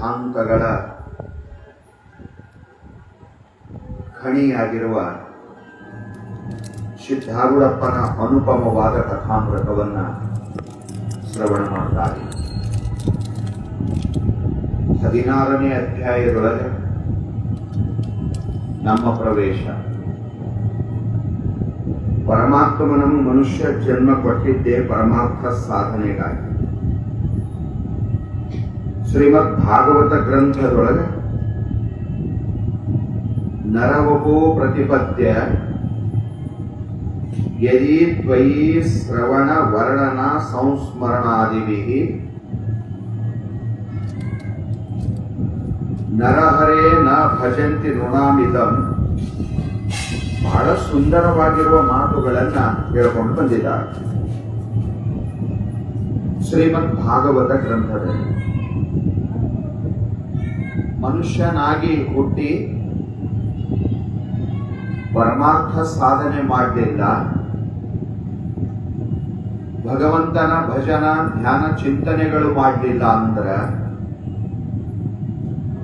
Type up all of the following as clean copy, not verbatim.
ಸಿದ್ಧಾಂತಗಳ ಖಣಿಯಾಗಿರುವ ಸಿದ್ಧಾರೂಢಪ್ಪನ ಅನುಪಮವಾದ ಕಥಾಮೃತವನ್ನ ಶ್ರವಣ ಮಾಡ್ತಾರೆ. 16ನೇ ಅಧ್ಯಾಯದೊಳಗೆ ನಮ್ಮ ಪ್ರವೇಶ. ಪರಮಾತ್ಮನನ್ನು ಮನುಷ್ಯ ಜನ್ಮ ಕೊಟ್ಟಿದ್ದೇ ಪರಮಾರ್ಥ ಸಾಧನೆಗಾಗಿ. ಶ್ರೀಮದ್ ಭಾಗವತ ಗ್ರಂಥದೊಳಗೆ ನರವಪೋ ಪ್ರತಿಪದ್ಯ ಯದಿ ತ್ವಯಿ ಶ್ರವಣ ವರ್ಣನ ಸಂಸ್ಮರಣಾದಿಭಿಃ ನರಹರೇ ನ ಭಜಂತಿ ನೃಣಾಮಿದಂ, ಬಹಳ ಸುಂದರವಾಗಿರುವ ಮಾತುಗಳನ್ನ ಹೇಳ್ಕೊಂಡು ಬಂದಿದ್ದಾರೆ ಶ್ರೀಮದ್ ಭಾಗವತ ಗ್ರಂಥದಲ್ಲಿ. ಮನುಷ್ಯನಾಗಿ ಹುಟ್ಟಿ ಪರಮಾರ್ಥ ಸಾಧನೆ ಮಾಡಲಿಲ್ಲ, ಭಗವಂತನ ಭಜನ ಧ್ಯಾನ ಚಿಂತನೆಗಳು ಮಾಡಲಿಲ್ಲ ಅಂದ್ರೆ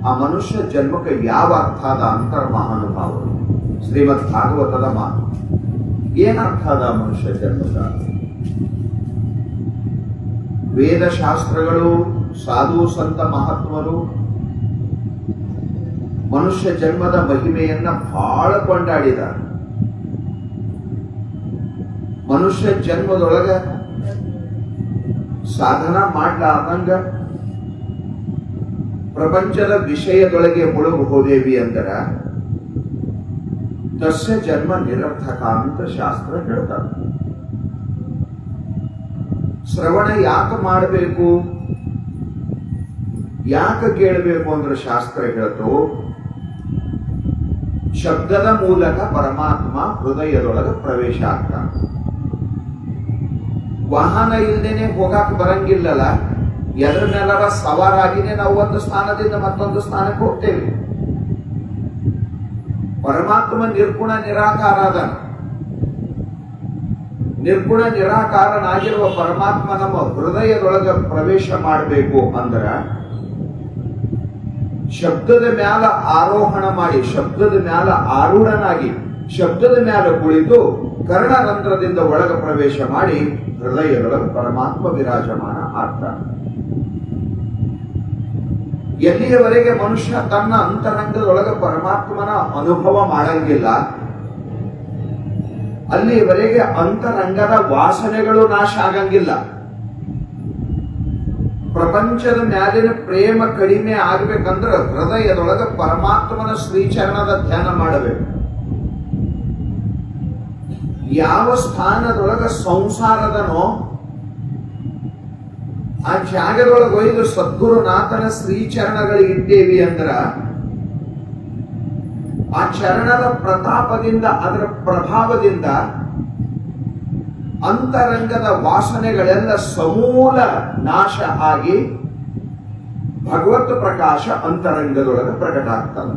ಆ ಮನುಷ್ಯ ಜನ್ಮಕ್ಕೆ ಯಾವ ಅರ್ಥ ಅದ ಅಂತರ ಮಹಾನುಭಾವರು ಶ್ರೀಮದ್ ಭಾಗವತದ ಮಾತು. ಏನರ್ಥ ಅದ ಮನುಷ್ಯ ಜನ್ಮದ? ವೇದಶಾಸ್ತ್ರಗಳು, ಸಾಧು ಸಂತ ಮಹಾತ್ಮರು ಮನುಷ್ಯ ಜನ್ಮದ ಮಹಿಮೆಯನ್ನ ಬಹಳ ಕೊಂಡಾಡಿದ್ದಾರೆ. ಮನುಷ್ಯ ಜನ್ಮದೊಳಗ ಸಾಧನ ಮಾಡ್ಲಾರ್ದಂಗ ಪ್ರಪಂಚದ ವಿಷಯದೊಳಗೆ ಮುಳುಗು ಹೋದೇವಿ ಅಂದರ ತಸ್ಯ ಜನ್ಮ ನಿರರ್ಥಕ ಅಂತ ಶಾಸ್ತ್ರ ಹೇಳ್ತಾರೆ. ಶ್ರವಣ ಯಾಕೆ ಮಾಡಬೇಕು, ಯಾಕೆ ಕೇಳಬೇಕು ಅಂದ್ರೆ ಶಾಸ್ತ್ರ ಹೇಳ್ತು, ಶಬ್ದದ ಮೂಲಕ ಪರಮಾತ್ಮ ಹೃದಯದೊಳಗೆ ಪ್ರವೇಶ ಆಗ್ತಾನೆ. ವಾಹನ ಇಲ್ದೇನೆ ಹೋಗಾಕ ಬರಂಗಿಲ್ಲಲ್ಲ, ಎದ್ರ ಮೇಲರ ಸವಾರಾಗಿನೇ ನಾವು ಒಂದು ಸ್ಥಾನದಿಂದ ಮತ್ತೊಂದು ಸ್ಥಾನಕ್ಕೆ ಹೋಗ್ತೇವೆ. ಪರಮಾತ್ಮ ನಿರ್ಗುಣ ನಿರಾಕಾರ ಅದನ. ನಿರ್ಗುಣ ನಿರಾಕಾರನಾಗಿರುವ ಪರಮಾತ್ಮ ನಮ್ಮ ಹೃದಯದೊಳಗೆ ಪ್ರವೇಶ ಮಾಡಬೇಕು ಅಂದ್ರ ಶಬ್ದದ ಮ್ಯಾಲ ಆರೋಹಣ ಮಾಡಿ, ಶಬ್ದದ ಮ್ಯಾಲ ಆರೂಢನಾಗಿ, ಶಬ್ದದ ಮ್ಯಾಲ ಕುಳಿತು ಕರ್ಣರಂಧ್ರದಿಂದ ಒಳಗ ಪ್ರವೇಶ ಮಾಡಿ ಹೃದಯದೊಳಗೆ ಪರಮಾತ್ಮ ವಿರಾಜಮಾನ ಆಗ್ತಾನೆ. ಎಲ್ಲಿಯವರೆಗೆ ಮನುಷ್ಯ ತನ್ನ ಅಂತರಂಗದೊಳಗೆ ಪರಮಾತ್ಮನ ಅನುಭವ ಮಾಡಂಗಿಲ್ಲ, ಅಲ್ಲಿಯವರೆಗೆ ಅಂತರಂಗದ ವಾಸನೆಗಳು ನಾಶ ಆಗಂಗಿಲ್ಲ. ಪ್ರಪಂಚದ ಮ್ಯಾಲಿನ ಪ್ರೇಮ ಕಡಿಮೆ ಆಗ್ಬೇಕಂದ್ರೆ ಹೃದಯದೊಳಗೆ ಪರಮಾತ್ಮನ ಶ್ರೀಚರಣದ ಧ್ಯಾನ ಮಾಡಬೇಕು. ಯಾವ ಸ್ಥಾನದೊಳಗೆ ಸಂಸಾರದನೋ ಆ ಜಾಗದೊಳಗೆ ಒಯ್ದು ಸದ್ಗುರುನಾಥನ ಶ್ರೀಚರಣಗಳಿಗೆ ಇಟ್ಟೇವಿ ಅಂದ್ರ ಆ ಚರಣದ ಪ್ರತಾಪದಿಂದ, ಅದರ ಪ್ರಭಾವದಿಂದ ಅಂತರಂಗದ ವಾಸನೆಗಳೆಲ್ಲ ಸಮೂಲ ನಾಶ ಆಗಿ ಭಗವತ್ ಪ್ರಕಾಶ ಅಂತರಂಗದೊಳಗೆ ಪ್ರಕಟ ಆಗ್ತಾನೆ.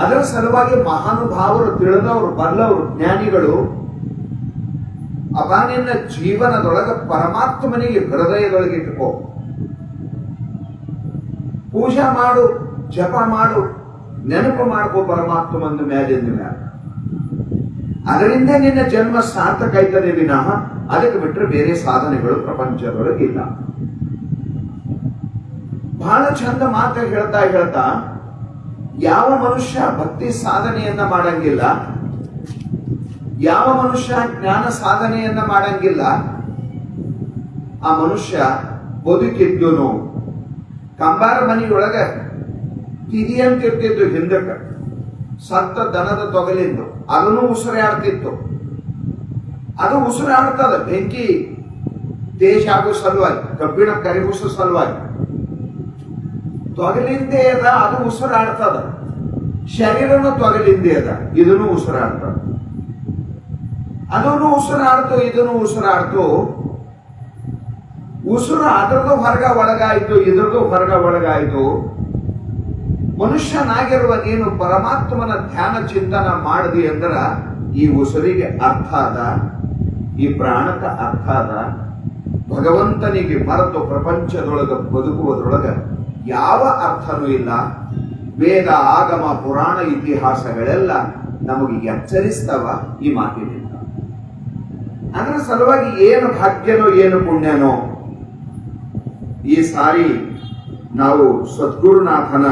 ಅದರ ಸಲುವಾಗಿ ಮಹಾನುಭಾವರು, ತಿಳಿದವರು, ಬಲ್ಲವರು, ಜ್ಞಾನಿಗಳು ನಿನ್ನ ಜೀವನದೊಳಗೆ ಪರಮಾತ್ಮನಿಗೆ ಹೃದಯದೊಳಗೆ ಇಟ್ಕೋ, ಪೂಜಾ ಮಾಡು, ಜಪ ಮಾಡು, ನೆನಪು ಮಾಡ್ಕೋ ಪರಮಾತ್ಮಂದು ಮ್ಯಾಲಿಂದ ಮ್ಯಾಲ. ಅದರಿಂದ ನಿನ್ನ ಜನ್ಮ ಸಾರ್ಥಕ ಆಯ್ತದೆ ವಿನಃ ಅದಕ್ಕೆ ಬಿಟ್ಟರೆ ಬೇರೆ ಸಾಧನೆಗಳು ಪ್ರಪಂಚದೊಳಗೆ ಇಲ್ಲ. ಬಹಳ ಚಂದ ಮಾತು ಹೇಳ್ತಾ ಹೇಳ್ತಾ ಯಾವ ಮನುಷ್ಯ ಭಕ್ತಿ ಸಾಧನೆಯನ್ನ ಮಾಡಂಗಿಲ್ಲ, ಯಾವ ಮನುಷ್ಯ ಜ್ಞಾನ ಸಾಧನೆಯನ್ನ ಮಾಡಂಗಿಲ್ಲ, ಆ ಮನುಷ್ಯ ಬದುಕಿದ್ದುನು ಕಂಬಾರ ಮನೆಯೊಳಗ ತಿದಿ ಅಂತಿರ್ತಿದ್ದು ಹಿಂದಕ್ಕೆ, ಸತ್ತ ದನದ ತೊಗಲಿಂದು ಅದನ್ನು ಉಸಿರಾಡ್ತಿತ್ತು. ಅದು ಉಸಿರಾಡ್ತದ ಬೆಂಕಿ ತೇಜ ಆಗೋ ಸಲುವಾಗಿ, ಕಬ್ಬಿಣ ಕರಿಗುಸ ಸಲುವಾಗಿ. ತೊಗಲಿಂದೇ ಅದ, ಅದು ಉಸಿರಾಡ್ತದ. ಶರೀರನು ತೊಗಲಿಂದೇ ಅದ, ಇದನ್ನು ಉಸಿರಾಡ್ತದ. ಅದನ್ನು ಉಸಿರಾಡ್ತು, ಇದನ್ನು ಉಸಿರಾಡ್ತು. ಉಸಿರು ಅದರದ್ದು ಹೊರಗ ಒಳಗಾಯ್ತು, ಇದರದ್ದು ಹೊರಗ ಒಳಗಾಯ್ತು. ಮನುಷ್ಯನಾಗಿರುವ ನೀನು ಪರಮಾತ್ಮನ ಧ್ಯಾನ ಚಿಂತನ ಮಾಡದಿ ಅಂದ್ರ ಈ ಉಸಿರಿಗೆ ಅರ್ಥ ಅದ, ಈ ಪ್ರಾಣಕ ಅರ್ಥ ಅದ. ಭಗವಂತನಿಗೆ ಮರೆತು ಪ್ರಪಂಚದೊಳಗ ಬದುಕುವುದರೊಳಗ ಯಾವ ಅರ್ಥನೂ ಇಲ್ಲ. ವೇದ ಆಗಮ ಪುರಾಣ ಇತಿಹಾಸಗಳೆಲ್ಲ ನಮಗೆ ಎಚ್ಚರಿಸ್ತವ ಈ ಮಾತಿನಿಂದ. ಅದರ ಸಲುವಾಗಿ ಏನು ಭಾಗ್ಯನೋ ಏನು ಪುಣ್ಯನೋ, ಈ ಸಾರಿ ನಾವು ಸದ್ಗುರುನಾಥನ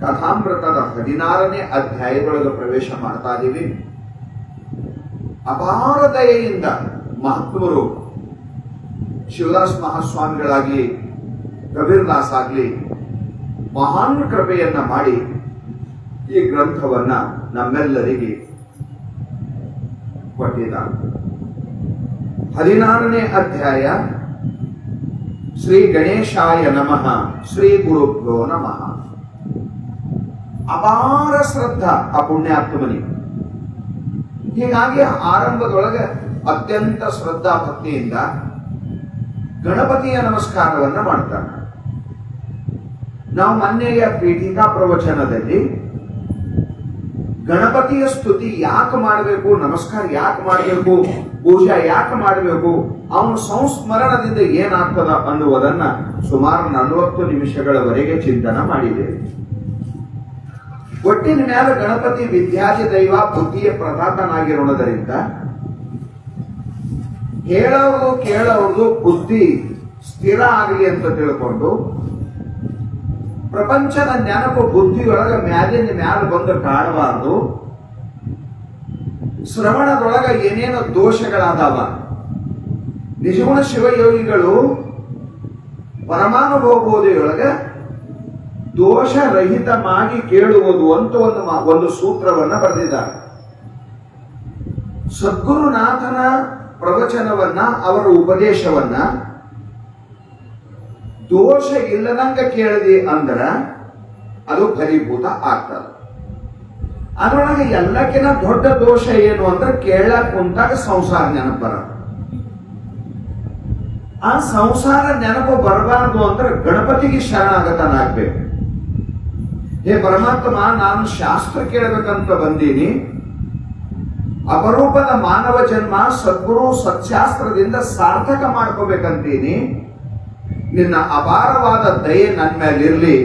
ಕಥಾಮೃತದ 16ನೇ ಅಧ್ಯಾಯದೊಳಗೆ ಪ್ರವೇಶ ಮಾಡ್ತಾ ಇದ್ದೀವಿ. ಅಪಾರ ದಯೆಯಿಂದ ಮಹಾತ್ಮರು ಶಿವದಾಸ್ ಮಹಾಸ್ವಾಮಿಗಳಾಗ್ಲಿ, ಕಬೀರ್ದಾಸ್ ಆಗ್ಲಿ ಮಹಾನ್ ಕೃಪೆಯನ್ನ ಮಾಡಿ ಈ ಗ್ರಂಥವನ್ನ ನಮ್ಮೆಲ್ಲರಿಗೆ ಕೊಟ್ಟಿದ್ದಾರೆ. 16ನೇ ಅಧ್ಯಾಯ ಶ್ರೀ ಗಣೇಶಾಯ ನಮಃ, ಶ್ರೀ ಗುರುಭ್ಯೋ ನಮಃ. ಅಪಾರ ಶ್ರದ್ಧಾ ಆ ಪುಣ್ಯಾತ್ಮನಿಗೆ. ಹೀಗಾಗಿ ಆರಂಭದೊಳಗೆ ಅತ್ಯಂತ ಶ್ರದ್ಧಾ ಭಕ್ತಿಯಿಂದ ಗಣಪತಿಯ ನಮಸ್ಕಾರವನ್ನ ಮಾಡ್ತಾನೆ. ನಾವು ಮೊನ್ನೆಯ ಪೀಠಿಕಾ ಪ್ರವಚನದಲ್ಲಿ ಗಣಪತಿಯ ಸ್ತುತಿ ಯಾಕೆ ಮಾಡಬೇಕು, ನಮಸ್ಕಾರ ಯಾಕೆ ಮಾಡಬೇಕು, ಪೂಜಾ ಯಾಕೆ ಮಾಡಬೇಕು, ಅವನ ಸಂಸ್ಮರಣದಿಂದ ಏನಾಗ್ತದ ಅನ್ನುವುದನ್ನ ಸುಮಾರು 40 ನಿಮಿಷಗಳವರೆಗೆ ಚಿಂತನೆ ಮಾಡಿದ್ದೇವೆ. ಒಟ್ಟಿನ ಮೇಲೆ ಗಣಪತಿ ವಿದ್ಯಾದಿ ದೈವ, ಬುದ್ಧಿಯ ಪ್ರದಾತನಾಗಿರೋಣದರಿಂದ ಹೇಳೋದು ಕೇಳೋದು ಬುದ್ಧಿ ಸ್ಥಿರ ಆಗಲಿ ಅಂತ ತಿಳ್ಕೊಂಡು ಪ್ರಪಂಚದ ನೆನಪು ಬುದ್ಧಿಯೊಳಗ ಮ್ಯಾಲಿನ ಮ್ಯಾಲ ಬಂದು ಕಾಡಬಾರದು. ಶ್ರವಣದೊಳಗ ಏನೇನೋ ದೋಷಗಳಾದವ. ನಿಜಗುಣ ಶಿವಯೋಗಿಗಳು ಪರಮಾನುಭವಬೋಧೆಯೊಳಗ ದೋಷರಹಿತವಾಗಿ ಕೇಳುವುದು ಅಂತ ಒಂದು ಸೂತ್ರವನ್ನ ಬರೆದಿದ್ದಾರೆ. ಸದ್ಗುರುನಾಥನ ಪ್ರವಚನವನ್ನ, ಅವರ ಉಪದೇಶವನ್ನ ದೋಷ ಇಲ್ಲದಂಗ ಕೇಳಿದೆ ಅಂದ್ರ ಅದು ಫಲೀಭೂತ ಆಗ್ತದೆ. ಅದರೊಳಗೆ ಎಲ್ಲಕ್ಕಿಂತ ದೊಡ್ಡ ದೋಷ ಏನು ಅಂದ್ರೆ ಕೇಳಕ್ ಕುಂತಾಗ ಸಂಸಾರ ನೆನಪು ಬರೋದು. ಆ ಸಂಸಾರ ನೆನಪು ಬರಬಾರದು ಅಂದ್ರೆ ಗಣಪತಿಗೆ ಶರಣಾಗತನಾಗ್ಬೇಕು. ಹೇ ಪರಮಾತ್ಮ, ನಾನು ಶಾಸ್ತ್ರ ಕೇಳಬೇಕಂತ ಬಂದೀನಿ, ಅಪರೂಪದ ಮಾನವ ಜನ್ಮ ಸದ್ಗುರು ಸತ್ಶಾಸ್ತ್ರದಿಂದ ಸಾರ್ಥಕ ಮಾಡ್ಕೋಬೇಕಂತೀನಿ. ನಿನ್ನ ಅಪಾರವಾದ ದಯೆ ನನ್ನ ಮೇಲಿರ್ಲಿ.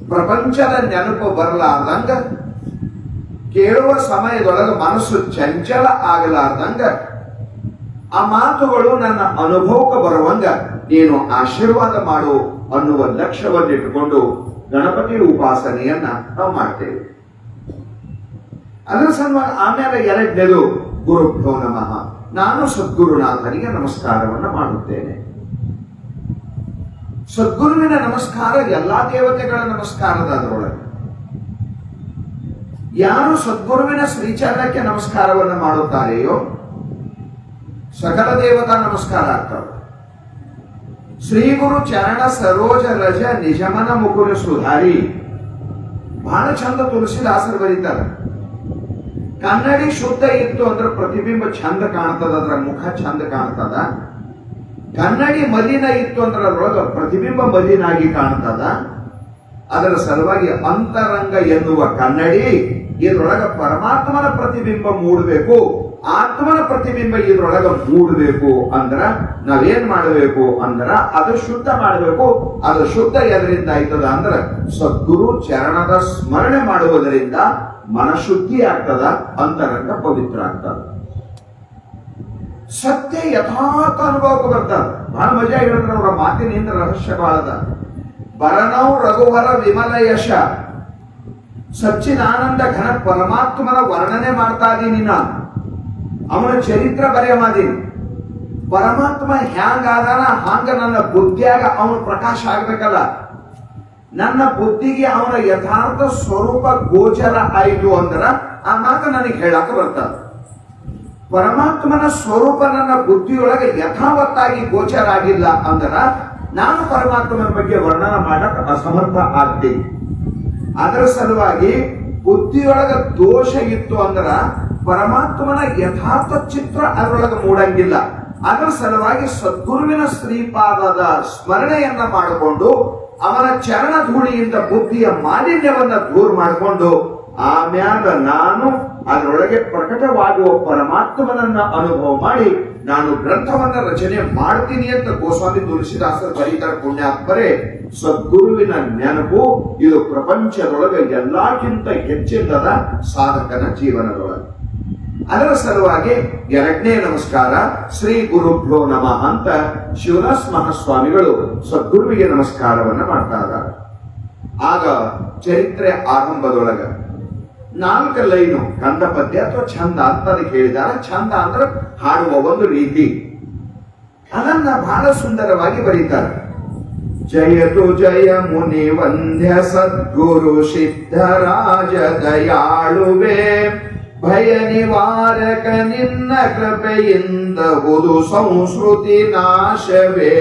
ಪ್ರಪಂಚದ ನೆನಪು ಬರಲಾರ್ದಂಗ, ಕೇಳುವ ಸಮಯದೊಳಗೆ ಮನಸ್ಸು ಚಂಚಲ ಆಗಲಾರ್ದಂಗ, ಆ ಮಾತುಗಳು ನನ್ನ ಅನುಭವಕ್ಕೆ ಬರುವಂಗ ನೀನು ಆಶೀರ್ವಾದ ಮಾಡು ಅನ್ನುವ ಲಕ್ಷ್ಯವನ್ನಿಟ್ಟುಕೊಂಡು ಗಣಪತಿ ಉಪಾಸನೆಯನ್ನ ನಾವು ಮಾಡ್ತೇವೆ. ಅದರ ಸಲುವಾಗಿ ಆಮೇಲೆ 2ನೇದು ಗುರುಭ್ಯೋ ನಮಃ, ನಾನು ಸದ್ಗುರುನಾಥನಿಗೆ ನಮಸ್ಕಾರವನ್ನು ಮಾಡುತ್ತೇನೆ. ಸದ್ಗುರುವಿನ ನಮಸ್ಕಾರ ಎಲ್ಲಾ ದೇವತೆಗಳ ನಮಸ್ಕಾರದ ಅದರೊಳಗೆ. ಯಾರು ಸದ್ಗುರುವಿನ ಶ್ರೀಚರಣಕ್ಕೆ ನಮಸ್ಕಾರವನ್ನು ಮಾಡುತ್ತಾರೆಯೋ ಸಕಲ ದೇವತಾ ನಮಸ್ಕಾರ ಆಗ್ತವೆ. ಶ್ರೀ ಗುರು ಚರಣ ಸರೋಜ ರಜ ನಿಜಮನ ಮುಕುರ ಸುಧಾರಿ, ಬಹಳ ಚಂದ ತುಳಸಿದಾಸರು ಬರೀತಾರೆ. ಕನ್ನಡಿ ಶುದ್ಧ ಇತ್ತು ಅಂದ್ರೆ ಪ್ರತಿಬಿಂಬ ಚಂದ ಕಾಣ್ತದ, ಅದರ ಮುಖ ಚಂದ ಕಾಣ್ತದ. ಕನ್ನಡಿ ಮಲಿನ ಇತ್ತು ಅಂದ್ರೆ ಅದರೊಳಗ ಪ್ರತಿಬಿಂಬ ಮಲಿನಾಗಿ ಕಾಣ್ತದ. ಅದರ ಸಲುವಾಗಿ ಅಂತರಂಗ ಎನ್ನುವ ಕನ್ನಡಿ ಇದ್ರೊಳಗ ಪರಮಾತ್ಮನ ಪ್ರತಿಬಿಂಬ ಮೂಡಬೇಕು, ಆತ್ಮನ ಪ್ರತಿಬಿಂಬ ಇದ್ರೊಳಗ ಮೂಡಬೇಕು. ಅಂದ್ರ ನಾವೇನ್ ಮಾಡಬೇಕು ಅಂದ್ರ ಅದು ಶುದ್ಧ ಮಾಡಬೇಕು. ಅದು ಶುದ್ಧ ಎದರಿಂದ ಆಯ್ತದ ಅಂದ್ರ ಸದ್ಗುರು ಚರಣದ ಸ್ಮರಣೆ ಮಾಡುವುದರಿಂದ ಮನಶುದ್ಧಿ ಆಗ್ತದ, ಅಂತರಂಗ ಪವಿತ್ರ ಆಗ್ತದ. ಸತ್ಯ ಯಥಾರ್ಥ ಅನುಭವಕ್ಕೆ ಬರ್ತದ. ಬಹಳ ಮಜಾ ಹೇಳಿದ್ರೆ ಅವರ ಮಾತಿನಿಂದ ರಹಸ್ಯ ಬಾಳದ. ಬರನೌ ರಘುವರ ವಿಮಲ ಯಶ, ಸಚ್ಚಿದಾನಂದ ಘನ ಪರಮಾತ್ಮನ ವರ್ಣನೆ ಮಾಡ್ತಾ ಇದೀನಿ. ನಾನು ಅವನ ಚರಿತ್ರ ಬರೆಯಮಾದೀನಿ. ಪರಮಾತ್ಮ ಹ್ಯಾಂಗಾದಾನ ಹಾಂಗ ನನ್ನ ಬುದ್ಧಿಯಾಗ ಅವನ ಪ್ರಕಾಶ ಆಗ್ಬೇಕಲ್ಲ. ನನ್ನ ಬುದ್ಧಿಗೆ ಅವನ ಯಥಾರ್ಥ ಸ್ವರೂಪ ಗೋಚರ ಆಯಿತು ಅಂದ್ರ ಆ ಮಾತು ನನಗೆ ಹೇಳಕ್ಕೆ ಬರ್ತದ. ಪರಮಾತ್ಮನ ಸ್ವರೂಪ ನನ್ನ ಬುದ್ಧಿಯೊಳಗೆ ಯಥಾವತ್ತಾಗಿ ಗೋಚರ ಆಗಿಲ್ಲ ಅಂದ್ರ ನಾನು ಪರಮಾತ್ಮನ ಬಗ್ಗೆ ವರ್ಣನ ಮಾಡಕ್ ಅಸಮರ್ಥ ಆಗ್ತೀನಿ. ಅದರ ಸಲುವಾಗಿ ಬುದ್ಧಿಯೊಳಗ ದೋಷ ಇತ್ತು ಅಂದ್ರ ಪರಮಾತ್ಮನ ಯಥಾರ್ಥ ಚಿತ್ರ ಅದರೊಳಗೆ ಮೂಡಂಗಿಲ್ಲ. ಅದರ ಸಲುವಾಗಿ ಸದ್ಗುರುವಿನ ಶ್ರೀಪಾದದ ಸ್ಮರಣೆಯನ್ನ ಮಾಡಿಕೊಂಡು ಅವನ ಚರಣ ಧೂಳಿಯಿಂದ ಬುದ್ಧಿಯ ಮಾಲಿನ್ಯವನ್ನ ದೂರ ಮಾಡಿಕೊಂಡು ಆಮ್ಯಾಗ ನಾನು ಅದರೊಳಗೆ ಪ್ರಕಟವಾಗುವ ಪರಮಾತ್ಮನನ್ನ ಅನುಭವ ಮಾಡಿ ನಾನು ಗ್ರಂಥವನ್ನ ರಚನೆ ಮಾಡ್ತೀನಿ ಅಂತ ಗೋಸ್ವಾಮಿ ತುಳಸಿದಾಸರು ಬರೀತಾರೆ. ಪುಣ್ಯಾತ್ಮರೇ, ಸದ್ಗುರುವಿನ ನೆನಪು ಇದು ಪ್ರಪಂಚದೊಳಗೆ ಎಲ್ಲಕ್ಕಿಂತ ಹೆಚ್ಚಿನದ ಸಾಧಕನ ಜೀವನದೊಳಗೆ. ಅದರ ಸಲುವಾಗಿ ಎರಡನೇ ನಮಸ್ಕಾರ ಶ್ರೀ ಗುರುಭ್ಯೋ ನಮಃ ಅಂತ ಶಿವದಾಸ್ ಮಹಾಸ್ವಾಮಿಗಳು ಸದ್ಗುರುವಿಗೆ ನಮಸ್ಕಾರವನ್ನ ಮಾಡ್ತಾ ಇದ್ದಾರೆ. ಆಗ ಚರಿತ್ರೆ ಆರಂಭದೊಳಗ 4 ಲೈನು ಕಂದ ಪದ್ಯ ಅಥವಾ ಛಂದ ಅಂತ ಅದಕ್ಕೆ ಹೇಳಿದ್ದಾರೆ. ಛಂದ ಅಂದ್ರೆ ಹಾಡುವ ಒಂದು ರೀತಿ, ಅದನ್ನ ಬಹಳ ಸುಂದರವಾಗಿ ಬರೀತಾರೆ. ಜಯತು ಜಯ ಮುನಿ ವಂದ್ಯ ಸದ್ಗುರು ಸಿದ್ಧರಾಜ ದಯಾಳುವೆ, ಭಯ ನಿವಾರಕ ನಿನ್ನ ಕೃಪೆಯಿಂದ ಹುದು ಸಂಸ್ಕೃತಿ ನಾಶವೇ,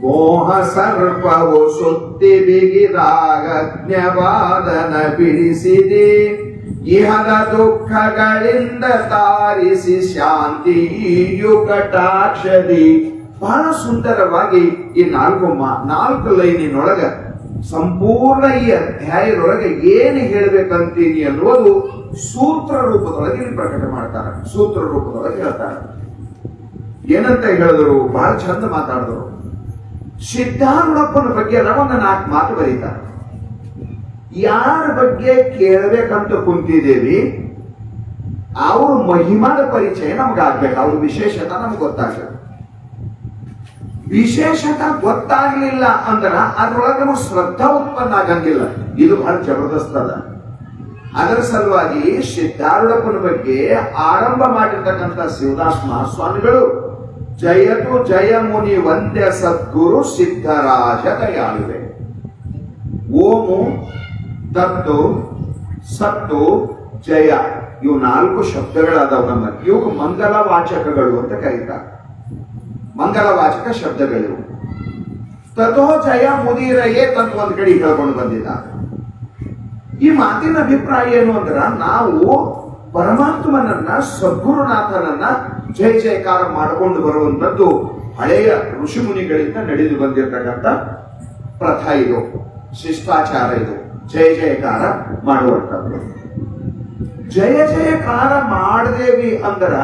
ಮೋಹ ಸರ್ಪವು ಸುತ್ತಿ ಬಿಗಿದಾಗ ಜ್ಞವಾದನ ಬಿಡಿಸಿದಿ, ಇಹದ ದುಃಖಗಳಿಂದ ತಾರಿಸಿ ಶಾಂತಿಯು ಕಟಾಕ್ಷದಿ. ಬಹಳ ಸುಂದರವಾಗಿ ಈ 4 ಲೈನಿನೊಳಗ ಸಂಪೂರ್ಣ ಈ ಅಧ್ಯಾಯದೊಳಗೆ ಏನು ಹೇಳಬೇಕಂತೀನಿ ಅನ್ನೋದು ಸೂತ್ರ ರೂಪದೊಳಗೆ ಇಲ್ಲಿ ಪ್ರಕಟ ಮಾಡ್ತಾರೆ. ಸೂತ್ರ ರೂಪದೊಳಗೆ ಹೇಳ್ತಾರೆ. ಏನಂತ ಹೇಳಿದ್ರು, ಬಹಳ ಚಂದ ಮಾತಾಡಿದ್ರು. ಸಿದ್ಧಾರೂಢಪ್ಪನ ಬಗ್ಗೆ ಒಂದು 4 ಮಾತು ಬರೀತಾರೆ. ಯಾರ ಬಗ್ಗೆ ಕೇಳಬೇಕಂತ ಕುಂತಿದ್ದೇವಿ ಅವ್ರ ಮಹಿಮಾದ ಪರಿಚಯ ನಮ್ಗಾಗ್ಬೇಕು, ಅವ್ರ ವಿಶೇಷತೆ ನಮ್ಗೆ ಗೊತ್ತಾಗಬೇಕು. ವಿಶೇಷತೆ ಗೊತ್ತಾಗ್ಲಿಲ್ಲ ಅಂದ್ರ ಅದ್ರೊಳಗೆ ನಮಗೆ ಶ್ರದ್ಧಾ ಉತ್ಪನ್ನ ಆಗಂಗಿಲ್ಲ. ಇದು ಬಹಳ ಜಬರ್ದಸ್ತ್ ಅದ. ಅದರ ಸಲುವಾಗಿ ಸಿದ್ಧಾರೂಢಪ್ಪನ ಬಗ್ಗೆ ಆರಂಭ ಮಾಡಿರ್ತಕ್ಕಂಥ ಶಿವದಾಸ್ ಮಹಾಸ್ವಾಮಿಗಳು ಜಯತು ಜಯ ಮುನಿ ವಂದ್ಯ ಸದ್ಗುರು ಸಿದ್ಧರಾಜ ದಯಾಳುವೆ. ಓಮು, ತತ್ತು, ಸತ್ತು, ಜಯ ಇವು 4 ಶಬ್ದಗಳಾದವು. ನಮ್ಮ ಇವು ಮಂಗಲವಾಚಕಗಳು ಅಂತ ಕರೀತಾರೆ. ಮಂಗಲವಾಚಕ ಶಬ್ದಗಳು. ತಥೋ ಜಯ ಮುದಿರಯೇ ತಂದು ಒಂದ್ ಕಡೆ ಹೇಳ್ಕೊಂಡು ಬಂದಿದ್ದಾರೆ. ಈ ಮಾತಿನ ಅಭಿಪ್ರಾಯ ಏನು ಅಂದ್ರ, ನಾವು ಪರಮಾತ್ಮನನ್ನ ಸದ್ಗುರುನಾಥನನ್ನ ಜಯ ಜಯಕಾರ ಮಾಡಿಕೊಂಡು ಬರುವಂತದ್ದು ಹಳೆಯ ಋಷಿ ಮುನಿಗಳಿಂದ ನಡೆದು ಬಂದಿರತಕ್ಕಂಥ ಪ್ರಥಾ ಇದು, ಶಿಷ್ಟಾಚಾರ ಇದು. ಜಯ ಜಯಕಾರ ಮಾಡುವಂಥದ್ದು. ಜಯ ಜಯಕಾರ ಮಾಡದೇವಿ ಅಂದ್ರ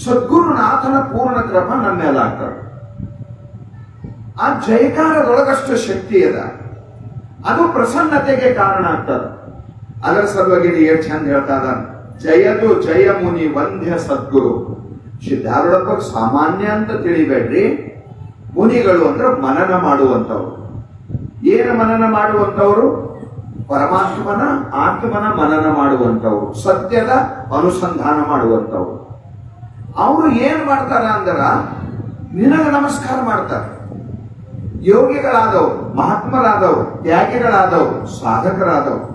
ಸದ್ಗುರುನಾಥನ ಪೂರ್ಣ ಕೃಪಾ ನಮ್ಮ ಮೇಲೆ ಆಗ್ತದೆ. ಆ ಜಯಕಾರದೊಳಗಷ್ಟು ಶಕ್ತಿ ಅದ, ಅದು ಪ್ರಸನ್ನತೆಗೆ ಕಾರಣ ಆಗ್ತದೆ. ಅದರ ಸಲುವಾಗಿ ಎಷ್ಟು ಚಂದ ಹೇಳ್ತಾ ಇದ್ದಾನೆ, ಜಯದು ಜಯ ಮುನಿ ವಂದ್ಯ ಸದ್ಗುರು. ಸಿದ್ಧಾರೂಢಪ್ಪ ಸಾಮಾನ್ಯ ಅಂತ ತಿಳಿಬೇಡ್ರಿ. ಮುನಿಗಳು ಅಂದ್ರೆ ಮನನ ಮಾಡುವಂತವ್ರು. ಏನು ಮನನ ಮಾಡುವಂತವ್ರು? ಪರಮಾತ್ಮನ ಆತ್ಮನ ಮನನ ಮಾಡುವಂತವ್ರು, ಸತ್ಯದ ಅನುಸಂಧಾನ ಮಾಡುವಂತವ್ರು. ಅವರು ಏನ್ ಮಾಡ್ತಾರ ಅಂದ್ರ ನಿನಗ ನಮಸ್ಕಾರ ಮಾಡ್ತಾರೆ. ಯೋಗಿಗಳಾದವರು, ಮಹಾತ್ಮರಾದವರು, ತ್ಯಾಗಿಗಳಾದವರು, ಸಾಧಕರಾದವರು,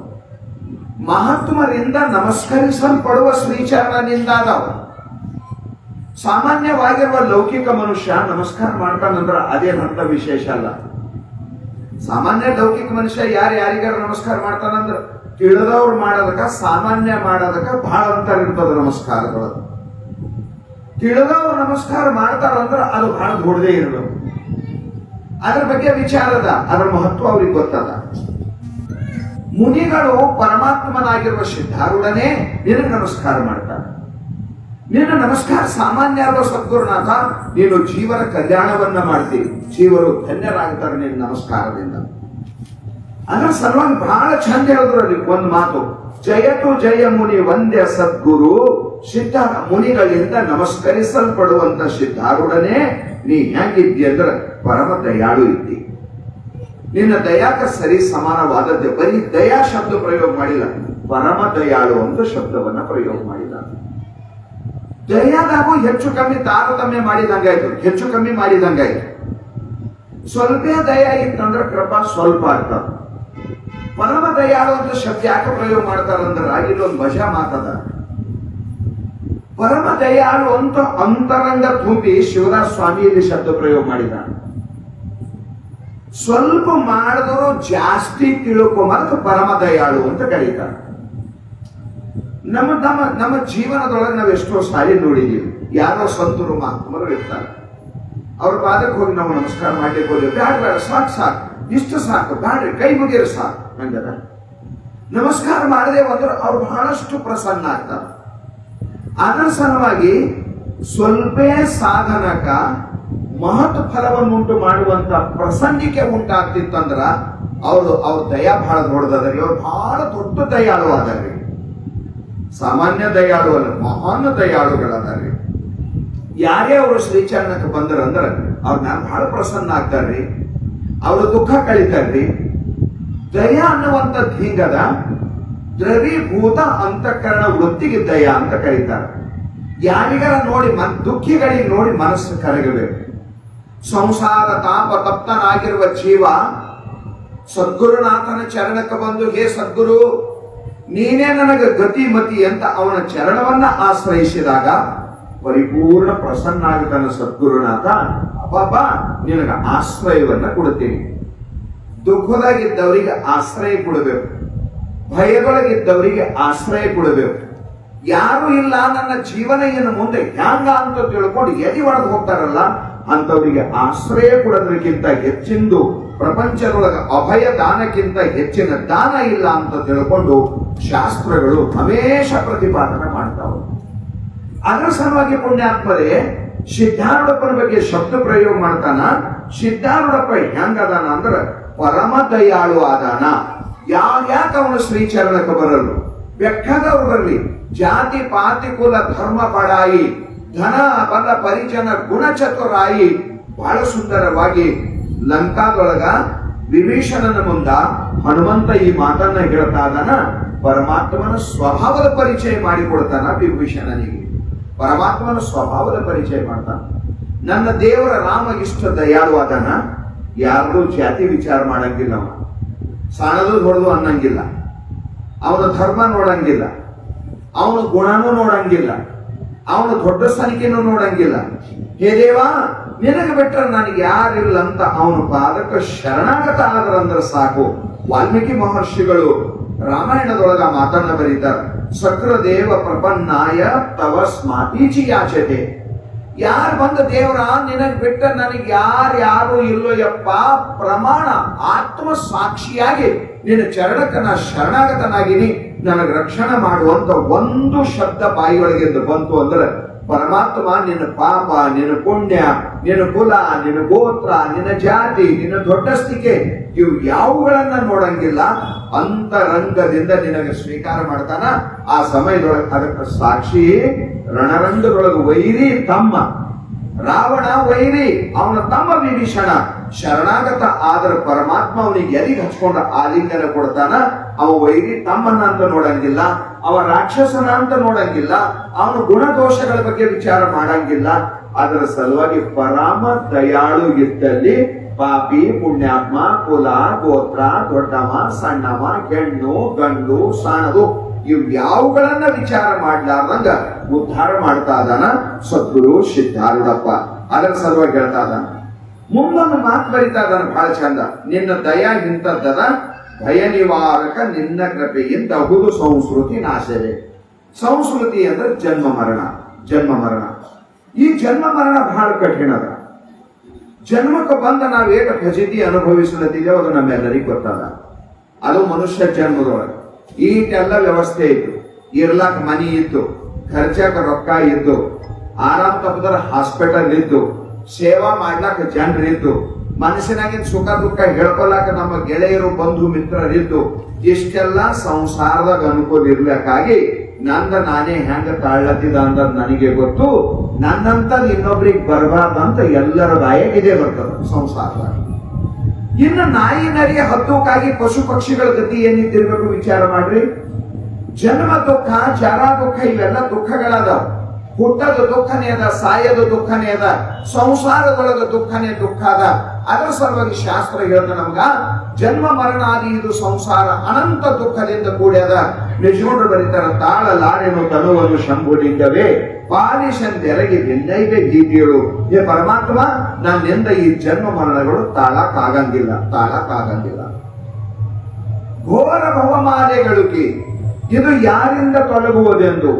ಮಹಾತ್ಮರಿಂದ ನಮಸ್ಕರಿಸಲ್ಪಡುವ ಶ್ರೀಚರಣನಿಂದಾದವರು. ಸಾಮಾನ್ಯವಾಗಿರುವ ಲೌಕಿಕ ಮನುಷ್ಯ ನಮಸ್ಕಾರ ಮಾಡ್ತಾನಂದ್ರ ಅದೇನಂತ ವಿಶೇಷ ಅಲ್ಲ. ಸಾಮಾನ್ಯ ಲೌಕಿಕ ಮನುಷ್ಯ ಯಾರಿಗಾರ ನಮಸ್ಕಾರ ಮಾಡ್ತಾನಂದ್ರ ತಿಳಿದವ್ರು ಮಾಡೋದಕ್ಕ ಸಾಮಾನ್ಯ ಮಾಡೋದಕ್ಕ ಬಹಳ ಅಂತರ ಇರ್ತದ ನಮಸ್ಕಾರಗಳು. ತಿಳಿದವ್ರು ನಮಸ್ಕಾರ ಮಾಡ್ತಾರಂದ್ರ ಅದು ಬಹಳ ದೊಡ್ಡದೇ ಇರಬೇಕು. ಅದ್ರ ಬಗ್ಗೆ ವಿಚಾರದ, ಅದರ ಮಹತ್ವ ಅವ್ರಿಗೆ ಗೊತ್ತದ. ಮುನಿಗಳು ಪರಮಾತ್ಮನಾಗಿರುವ ಸಿದ್ಧಾರೂಢನೇ ನಿನಗೆ ನಮಸ್ಕಾರ ಮಾಡ್ತಾರೆ. ನಿನ್ನ ನಮಸ್ಕಾರ ಸಾಮಾನ್ಯ ಅಲ್ವ ಸದ್ಗುರುನಾಥ, ನೀನು ಜೀವನ ಕಲ್ಯಾಣವನ್ನ ಮಾಡ್ತೀವಿ, ಜೀವರು ಧನ್ಯರಾಗ್ತಾರೆ ನಿನ್ನ ನಮಸ್ಕಾರದಿಂದ. ಅದರ ಸಲುವಾಗಿ ಬಹಳ ಚಂದ ಹೇಳಿದ್ರು ಅಲ್ಲಿ ಒಂದು ಮಾತು, ಜಯತು ಜಯ ಮುನಿ ವಂದ್ಯ ಸದ್ಗುರು. ಸಿದ್ಧ ಮುನಿಗಳಿಂದ ನಮಸ್ಕರಿಸಲ್ಪಡುವಂತ ಸಿದ್ಧಾರೂಢನೇ ನೀ ಹೆಂಗಿದ್ದಿ ಅಂದ್ರೆ ಪರಮ ದಯಾಳು ಇದ್ದಿ. ನಿನ್ನ ದಯಾಕ ಸರಿ ಸಮಾನವಾದದ್ದೇ. ಬರೀ ದಯಾ ಶಬ್ದ ಪ್ರಯೋಗ ಮಾಡಿಲ್ಲ, ಪರಮ ದಯಾಳು ಅಂತ ಶಬ್ದವನ್ನ ಪ್ರಯೋಗ ಮಾಡಿದ. ದಯಾದಾಗೂ ಹೆಚ್ಚು ಕಮ್ಮಿ ತಾರತಮ್ಯ ಮಾಡಿದಂಗಾಯ್ತು, ಹೆಚ್ಚು ಕಮ್ಮಿ ಮಾಡಿದಂಗಾಯ್ತು. ಸ್ವಲ್ಪ ದಯ ಇತ್ತಂದ್ರೆ ಕೃಪಾ ಸ್ವಲ್ಪ ಆಗ್ತದ. ಪರಮ ದಯಾಳು ಅಂತ ಶಬ್ದ ಯಾಕೆ ಪ್ರಯೋಗ ಮಾಡ್ತಾರಂದ್ರ ಇಲ್ಲೊಂದು ಮಜಾ ಮಾತದ. ಪರಮ ದಯಾಳು ಅಂತ ಅಂತರಂಗ ತುಂಬಿ ಶಿವದಾಸ್ ಸ್ವಾಮಿಯಲ್ಲಿ ಶಬ್ದ ಪ್ರಯೋಗ ಮಾಡಿದ. ಸ್ವಲ್ಪ ಮಾಡಿದ್ರು ಜಾಸ್ತಿ ತಿಳ್ಕೊಂಬಂದ್ರೆ ಪರಮ ದಯಾಳು ಅಂತ ಕರೀತಾರೆ. ನಮ್ಮ ನಮ್ಮ ನಮ್ಮ ಜೀವನದೊಳಗೆ ನಾವು ಎಷ್ಟೋ ಸಾರಿ ನೋಡಿದೀವಿ, ಯಾರೋ ಸಂತರು ಮಹಾತ್ಮರು ಇರ್ತಾರೆ, ಅವ್ರ ಪಾದಕ್ಕೆ ಹೋಗಿ ನಾವು ನಮಸ್ಕಾರ ಮಾಡ್ಲಿಕ್ಕೆ ಹೋಗಿ ಬೇಡ ಸಾಕು ಸಾಕು ಇಷ್ಟು ಸಾಕು ಬ್ಯಾಡ್ರಿ ಕೈ ಮುಗಿಯರು ಸಾಕು ಹಂಗದ. ನಮಸ್ಕಾರ ಮಾಡದೆ ಅಂದ್ರೆ ಅವ್ರು ಬಹಳಷ್ಟು ಪ್ರಸನ್ನ ಆಗ್ತಾರೆ. ಅದರ ಸಲುವಾಗಿ ಸ್ವಲ್ಪ ಸಾಧನಕ ಮಹತ್ ಫಲವನ್ನುಂಟು ಮಾಡುವಂತ ಪ್ರಸಂಗಿಕೆ ಉಂಟಾಗ್ತಿತ್ತಂದ್ರ ಅವ್ರ ದಯಾ ಬಹಳ ದೊಡ್ಡದರಿ. ಅವ್ರು ಬಹಳ ದೊಡ್ಡ ದಯಾಳು ಅದರಿ. ಸಾಮಾನ್ಯ ದಯಾಳು ಅಲ್ಲ, ಮಹಾನ್ ದಯಾಳುಗಳದಾರ್ರಿ. ಯಾರೇ ಅವರು ಶ್ರೀಚರಣಕ್ಕೆ ಬಂದ್ರಂದ್ರ ಅವ್ರ ನಾನು ಬಹಳ ಪ್ರಸನ್ನ ಆಗ್ತಾರ್ರಿ, ಅವ್ರ ದುಃಖ ಕಳಿತಾರ್ರಿ. ದಯಾ ಅನ್ನುವಂಥದ್ದು ಹಿಂಗದ, ದ್ರವೀಭೂತ ಅಂತಃಕರಣ ವೃತ್ತಿಗೆ ದಯಾ ಅಂತ ಕರೀತಾರೆ. ಯಾರಿಗಾರ ನೋಡಿ ದುಃಖಿಗಳಿಗೆ ನೋಡಿ ಮನಸ್ಸು ಕರಗಬೇಕು. ಸಂಸಾರ ತಾಪ ತಪ್ತನಾಗಿರುವ ಜೀವ ಸದ್ಗುರುನಾಥನ ಚರಣಕ್ಕೆ ಬಂದು, ಹೇ ಸದ್ಗುರು ನೀನೇ ನನಗೆ ಗತಿಮತಿ ಅಂತ ಅವನ ಚರಣವನ್ನ ಆಶ್ರಯಿಸಿದಾಗ ಪರಿಪೂರ್ಣ ಪ್ರಸನ್ನ ಆಗುತ್ತಾನೆ ಸದ್ಗುರುನಾಥ. ಅಪ್ಪ ನಿನಗ ಆಶ್ರಯವನ್ನ ಕೊಡುತ್ತೀನಿ. ದುಃಖದಾಗಿದ್ದವರಿಗೆ ಆಶ್ರಯ ಕೊಡಬೇಕು, ಭಯದೊಳಗಿದ್ದವರಿಗೆ ಆಶ್ರಯ ಕೊಡಬೇಕು. ಯಾರು ಇಲ್ಲ ನನ್ನ ಜೀವನ ಇನ್ನು ಮುಂದೆ ಹ್ಯಾಂಗ ಅಂತ ತಿಳ್ಕೊಂಡು ಎದಿ ಒಳಗೆ ಹೋಗ್ತಾರಲ್ಲ ಅಂತವರಿಗೆ ಆಶ್ರಯ ಕೊಡೋದಕ್ಕಿಂತ ಹೆಚ್ಚಿಂದು ಪ್ರಪಂಚದೊಳಗೆ ಅಭಯ ದಾನಕ್ಕಿಂತ ಹೆಚ್ಚಿನ ದಾನ ಇಲ್ಲ ಅಂತ ತಿಳ್ಕೊಂಡು ಶಾಸ್ತ್ರಗಳು ಹಮೇಶ ಪ್ರತಿಪಾದನೆ ಮಾಡ್ತಾವೆ. ಅದರ ಸಲುವಾಗಿ ಪುಣ್ಯಾತ್ಮರೇ ಸಿದ್ಧಾರೂಢಪ್ಪನ ಬಗ್ಗೆ ಶಬ್ದ ಪ್ರಯೋಗ ಮಾಡ್ತಾನ. ಸಿದ್ಧಾರೂಢಪ್ಪ ಹೆಂಗದಾನ ಅಂದ್ರ ಪರಮ ದಯಾಳು ಆದಾನ. ಯಾಕೆ ಅವನು ಶ್ರೀಚರಣಕ್ಕೆ ಬರಲು ಬೆಕ್ಕದವ್ರು ಬರಲಿ, ಜಾತಿ ಪಾತಿ ಕುಲ ಧರ್ಮ ಪಡಾಯಿ ಧನ ಬಲ ಪರಿಜನ ಗುಣಚತುರಾಯಿ. ಬಹಳ ಸುಂದರವಾಗಿ ಲಂಕಾದೊಳಗ ವಿಭೀಷಣನ ಮುಂದ ಹನುಮಂತ ಈ ಮಾತನ್ನ ಹೇಳ್ತಾ ಇದ್ದಾನ. ಪರಮಾತ್ಮನ ಸ್ವಭಾವದ ಪರಿಚಯ ಮಾಡಿಕೊಡ್ತಾನ ವಿಭೀಷಣನಿಗೆ. ಪರಮಾತ್ಮನ ಸ್ವಭಾವದ ಪರಿಚಯ ಮಾಡ್ತಾನ. ನನ್ನ ದೇವರ ರಾಮ ಇಷ್ಟ ದಯಾಳು ಆದನ. ಯಾರ್ದು ಜಾತಿ ವಿಚಾರ ಮಾಡಂಗಿಲ್ಲ, ಅವ ಸಣ್ಣದು ದೊಡ್ಡದು ಅನ್ನಂಗಿಲ್ಲ, ಅವನ ಧರ್ಮ ನೋಡಂಗಿಲ್ಲ, ಅವನ ಗುಣನೂ ನೋಡಂಗಿಲ್ಲ, ಅವನ ದೊಡ್ಡ ಸಂಖ್ಯೆನೂ ನೋಡಂಗಿಲ್ಲ. ಹೇ ದೇವಾ ನಿನಗೆ ಬಿಟ್ಟರೆ ನನಗೆ ಯಾರಿಲ್ಲ ಅಂತ ಅವನ ಪಾದಕ್ಕೆ ಶರಣಾಗತ ಆದ್ರಂದ್ರೆ ಸಾಕು. ವಾಲ್ಮೀಕಿ ಮಹರ್ಷಿಗಳು ರಾಮಾಯಣದೊಳಗ ಮಾತನ್ನ ಬರೀತಾರೆ. ಸಕ್ರದೇವ ಪ್ರಪನ್ನಾಯ ತವ ಸ್ಮಾತೀಚಿ ಯಾಚತೆ. ಯಾರು ಬಂದ ದೇವರ ನಿನಗೆ ಬಿಟ್ಟ ನನಗೆ ಯಾರು ಇಲ್ಲೋ ಯಪ್ಪ, ಪ್ರಮಾಣ ಆತ್ಮ ಸಾಕ್ಷಿಯಾಗಿ ನಿನ್ನ ಚರಣಕ್ಕೆ ನಾ ಶರಣಾಗತನಾಗಿನಿ, ನನಗೆ ರಕ್ಷಣೆ ಮಾಡುವಂತ ಒಂದು ಶಬ್ದ ಬಾಯಿಯೊಳಗೆ ಬಂತು ಅಂದ್ರೆ ಪರಮಾತ್ಮ ನಿನ್ನ ಪಾಪ, ನಿನ್ನ ಪುಣ್ಯ, ನಿನ್ನ ಕುಲ, ನಿನ್ನ ಗೋತ್ರ, ನಿನ್ನ ಜಾತಿ, ನಿನ್ನ ದೊಡ್ಡಸ್ತಿಕೆ ಇವು ಯಾವುಗಳನ್ನ ನೋಡಂಗಿಲ್ಲ. ಅಂತರಂಗದಿಂದ ನಿನಗೆ ಸ್ವೀಕಾರ ಮಾಡ್ತಾನ. ಆ ಸಮಯದೊಳಗೆ ಅದಕ್ಕೆ ಸಾಕ್ಷಿ ರಣರಂಗದೊಳಗೆ ವೈರಿ ತಮ್ಮ ರಾವಣ, ವೈರಿ ಅವನ ತಮ್ಮ ವಿಭೀಷಣ ಶರಣಾಗತ ಆದ್ರ ಪರಮಾತ್ಮ ಅವನಿಗೆ ಎಲ್ಲಿಗೆ ಹಚ್ಕೊಂಡ ಆಲಿಂಗನ ಕೊಡ್ತಾನ. ಅವ ವೈರಿ ತಮ್ಮನ್ನ ಅಂತ ನೋಡಂಗಿಲ್ಲ, ಅವ ರಾಕ್ಷಸನ ಅಂತ ನೋಡಂಗಿಲ್ಲ, ಅವನ ಗುಣದೋಷಗಳ ಬಗ್ಗೆ ವಿಚಾರ ಮಾಡಂಗಿಲ್ಲ. ಅದರ ಸಲುವಾಗಿ ಪರಮ ದಯಾಳು ಇದ್ದಲ್ಲಿ ಪಾಪಿ, ಪುಣ್ಯಾತ್ಮ, ಕುಲ, ಗೋತ್ರ, ದೊಡ್ಡವ, ಸಣ್ಣವ, ಹೆಣ್ಣು, ಗಂಡು, ಸಣ್ಣದು ಇವು ಯಾವುಗಳನ್ನ ವಿಚಾರ ಮಾಡ್ಲಾರ್ದಂಗ ಉದ್ಧಾರ ಮಾಡ್ತಾ ಇದಾನ ಸದ್ಗುರು ಸಿದ್ಧಾರೂಢಪ್ಪ. ಅದರ ಸಲುವಾಗಿ ಹೇಳ್ತಾ ಇದ್ದಾನ. ಮುಂದೊಂದು ಮಾತು ಬರಿತಾ ಇದ್ದಾನ ಬಹಳ ಚಂದ. ನಿನ್ನ ದಯಾ ಇಂಥದ್ದದ, ಭಯ ನಿವಾರಕ ನಿನ್ನ ಕೃಪೆಯಿಂದ ಹುದು ಸಂಸ್ಕೃತಿ ನಾಶವೇ. ಸಂಸ್ಕೃತಿ ಅಂದ್ರೆ ಜನ್ಮ ಮರಣ. ಜನ್ಮ ಮರಣ, ಈ ಜನ್ಮ ಮರಣ ಬಹಳ ಕಠಿಣ ಅದ. ಜನ್ಮಕ್ಕೆ ಬಂದ ನಾವೇಟ ಫಜಿತಿ ಅನುಭವಿಸಲತ್ತಿದ್ದೇವೆ ಅದು ನಮ್ಮೆಲ್ಲರಿಗೂ ಗೊತ್ತದ. ಅದು ಮನುಷ್ಯ ಜನ್ಮದೊಳಗೆ ಈಟೆಲ್ಲ ವ್ಯವಸ್ಥೆ ಇತ್ತು, ಇರ್ಲಾಕ ಮನಿ ಇತ್ತು, ಖರ್ಚಾಕ ರೊಕ್ಕ ಇದ್ದು, ಆರಾಮ್ ತಪ್ಪದ್ರ ಹಾಸ್ಪಿಟಲ್ ಇದ್ದು, ಸೇವಾ ಮಾಡ್ಲಾಕ ಜನರಿದ್ದು, ಮನಸ್ಸಿನಾಗಿನ ಸುಖ ದುಃಖ ಹೇಳ್ಕೊಳಕ ನಮ್ಮ ಗೆಳೆಯರು ಬಂಧು ಮಿತ್ರರಿದ್ದು, ಇಷ್ಟೆಲ್ಲ ಸಂಸಾರದಾಗ ಅನುಕೂಲ ಇರ್ಬೇಕಾಗಿ ನಂದ ನಾನೇ ಹೆಂಗ ತಾಳ್ಲತ್ತಿದ ಅಂತ ನನಗೆ ಗೊತ್ತು. ನನ್ನಂತ ಇನ್ನೊಬ್ರಿಗೆ ಬರಬಾರ್ದಂತ ಎಲ್ಲರ ಬಾಯಿಗೆ ಬರ್ತದ ಸಂಸಾರದಾಗ. ಇನ್ನು ನಾಯಿ ನರಿ ಹತ್ತುಕ್ಕಾಗಿ ಪಶು ಪಕ್ಷಿಗಳ ಗತಿ ಏನಿದ್ದಿರ್ಬೇಕು ವಿಚಾರ ಮಾಡ್ರಿ. ಜನ್ಮ ದುಃಖ, ಜರ ದುಃಖ ಇವೆಲ್ಲ ದುಃಖಗಳದಾವ. ಹುಟ್ಟದ ದುಃಖನೇ ಅದ, ಸಾಯದ ದುಃಖನೇ ಅದ, ಸಂಸಾರದೊಳಗ ದುಃಖನೇ ದುಃಖ ಅದ. ಅದರ ಸಲುವಾಗಿ ಶಾಸ್ತ್ರ ಹೇಳ್ದ ನಮ್ಗ ಜನ್ಮ ಮರಣಾದಿ ಇದು ಸಂಸಾರ ಅನಂತ ದುಃಖದಿಂದ ಕೂಡ್ಯದ. ನಿಜೋಡ್ರು ಬರೀತಾರ, ತಾಳಲಾರೆನು ತನುವನ್ನು ಶಂಭುಲಿಂಗವೇ ಪಾಲಿಶಂದೆರಗಿ ಬೆನ್ನೈಗೆ ಗೀತಿಗಳು. ಹೇ ಪರಮಾತ್ಮ, ನನ್ನಿಂದ ಈ ಜನ್ಮ ಮರಣಗಳು ತಾಳಕ್ಕಾಗಂಗಿಲ್ಲ. ಘೋರ ಭವಮಾಲೆಗಳಿಗೆ ಇದು ಯಾರಿಂದ ತೊಲಗುವುದೆಂದು